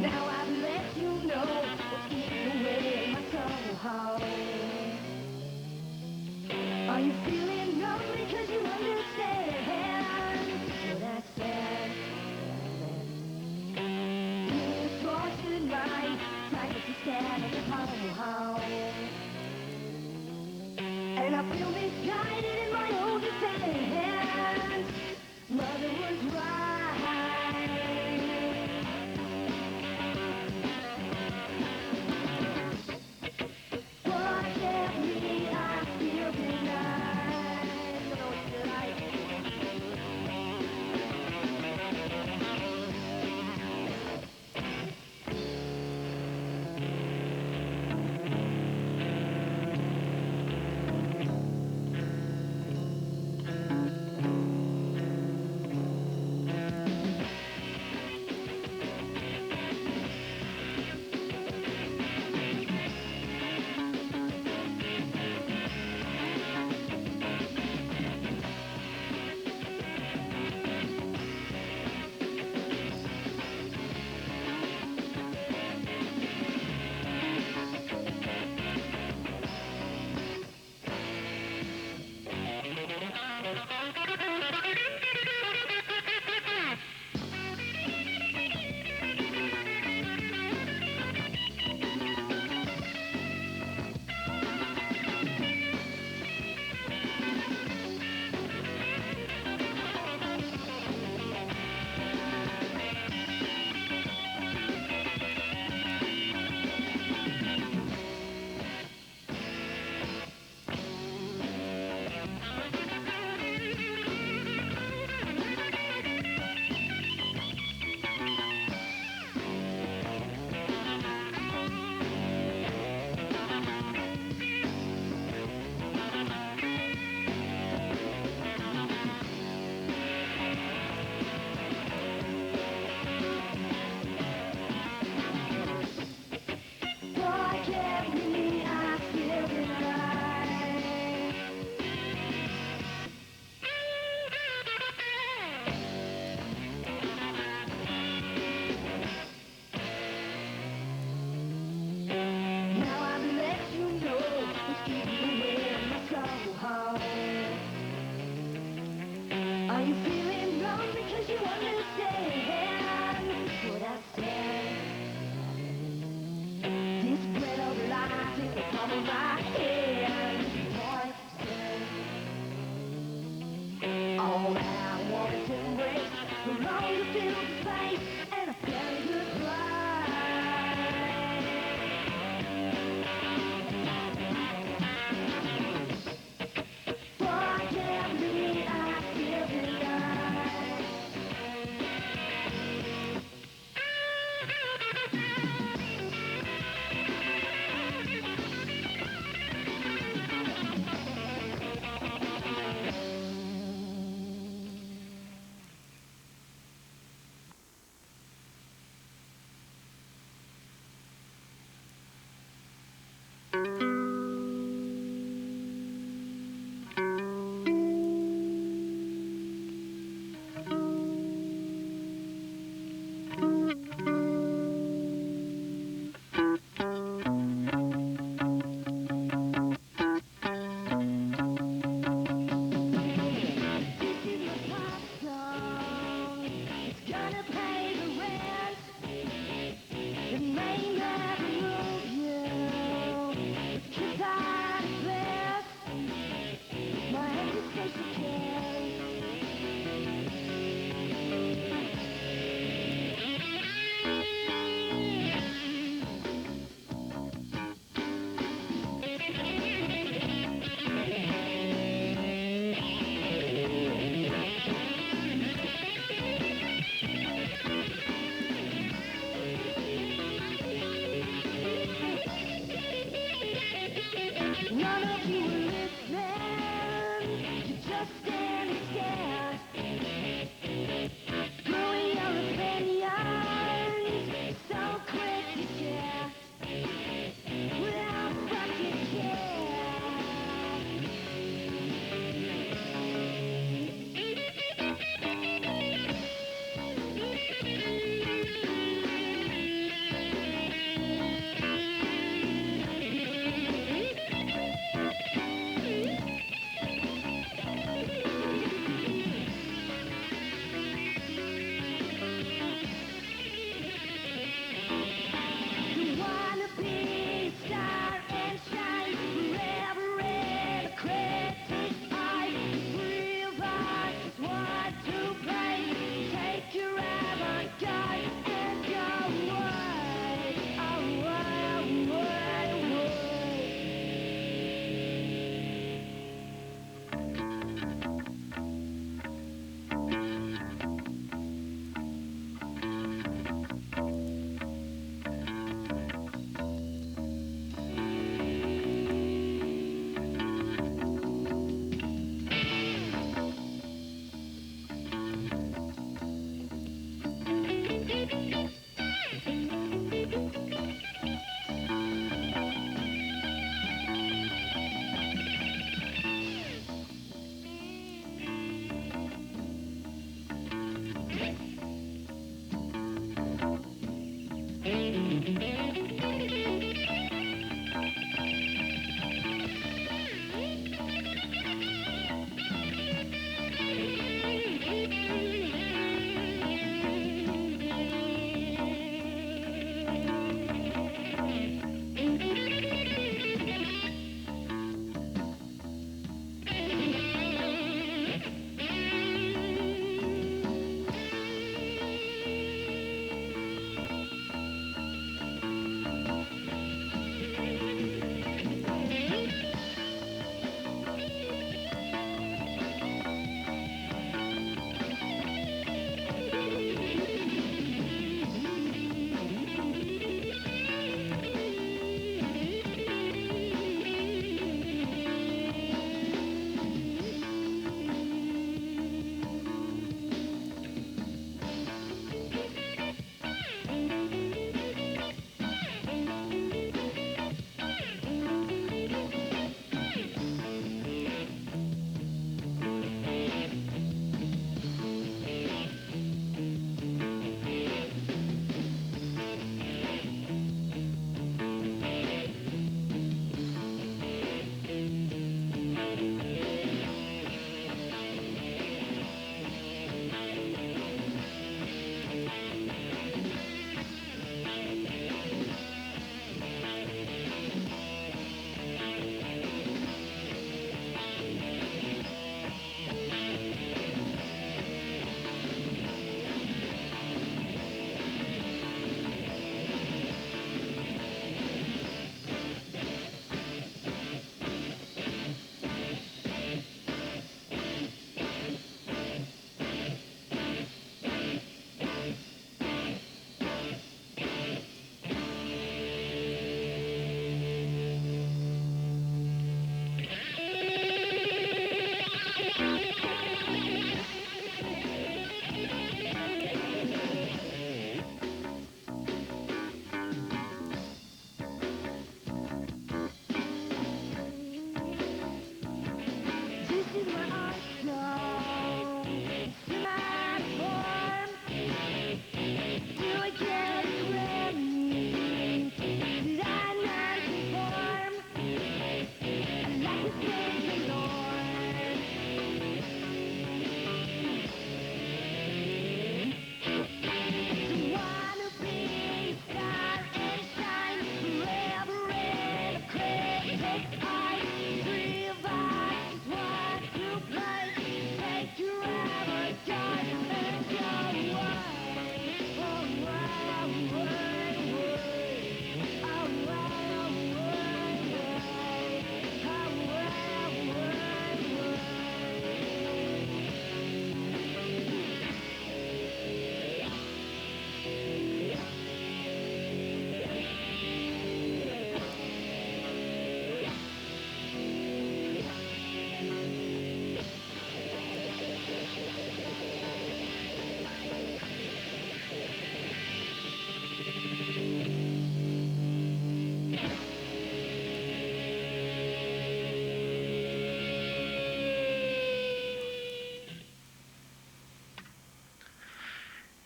Now I've let you know what's eating away my soul. and I feel misguided in my own defense. Mother was right. What kept me, I still deny. You know it's like. Are you feeling wrong because you understand what I said? This bread of life in the palm of my hand. What said? All that I want is embrace, no longer feel the space, and a very good What kept me, I still deny.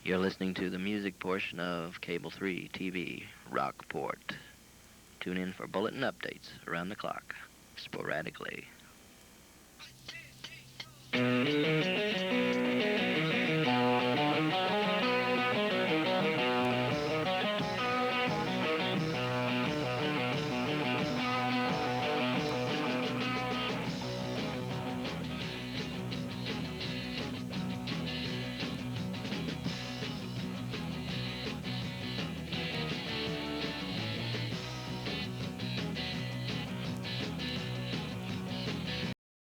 You're listening to the music portion of Cable 3 TV, Rockport. Tune in for bulletin updates around the clock, sporadically.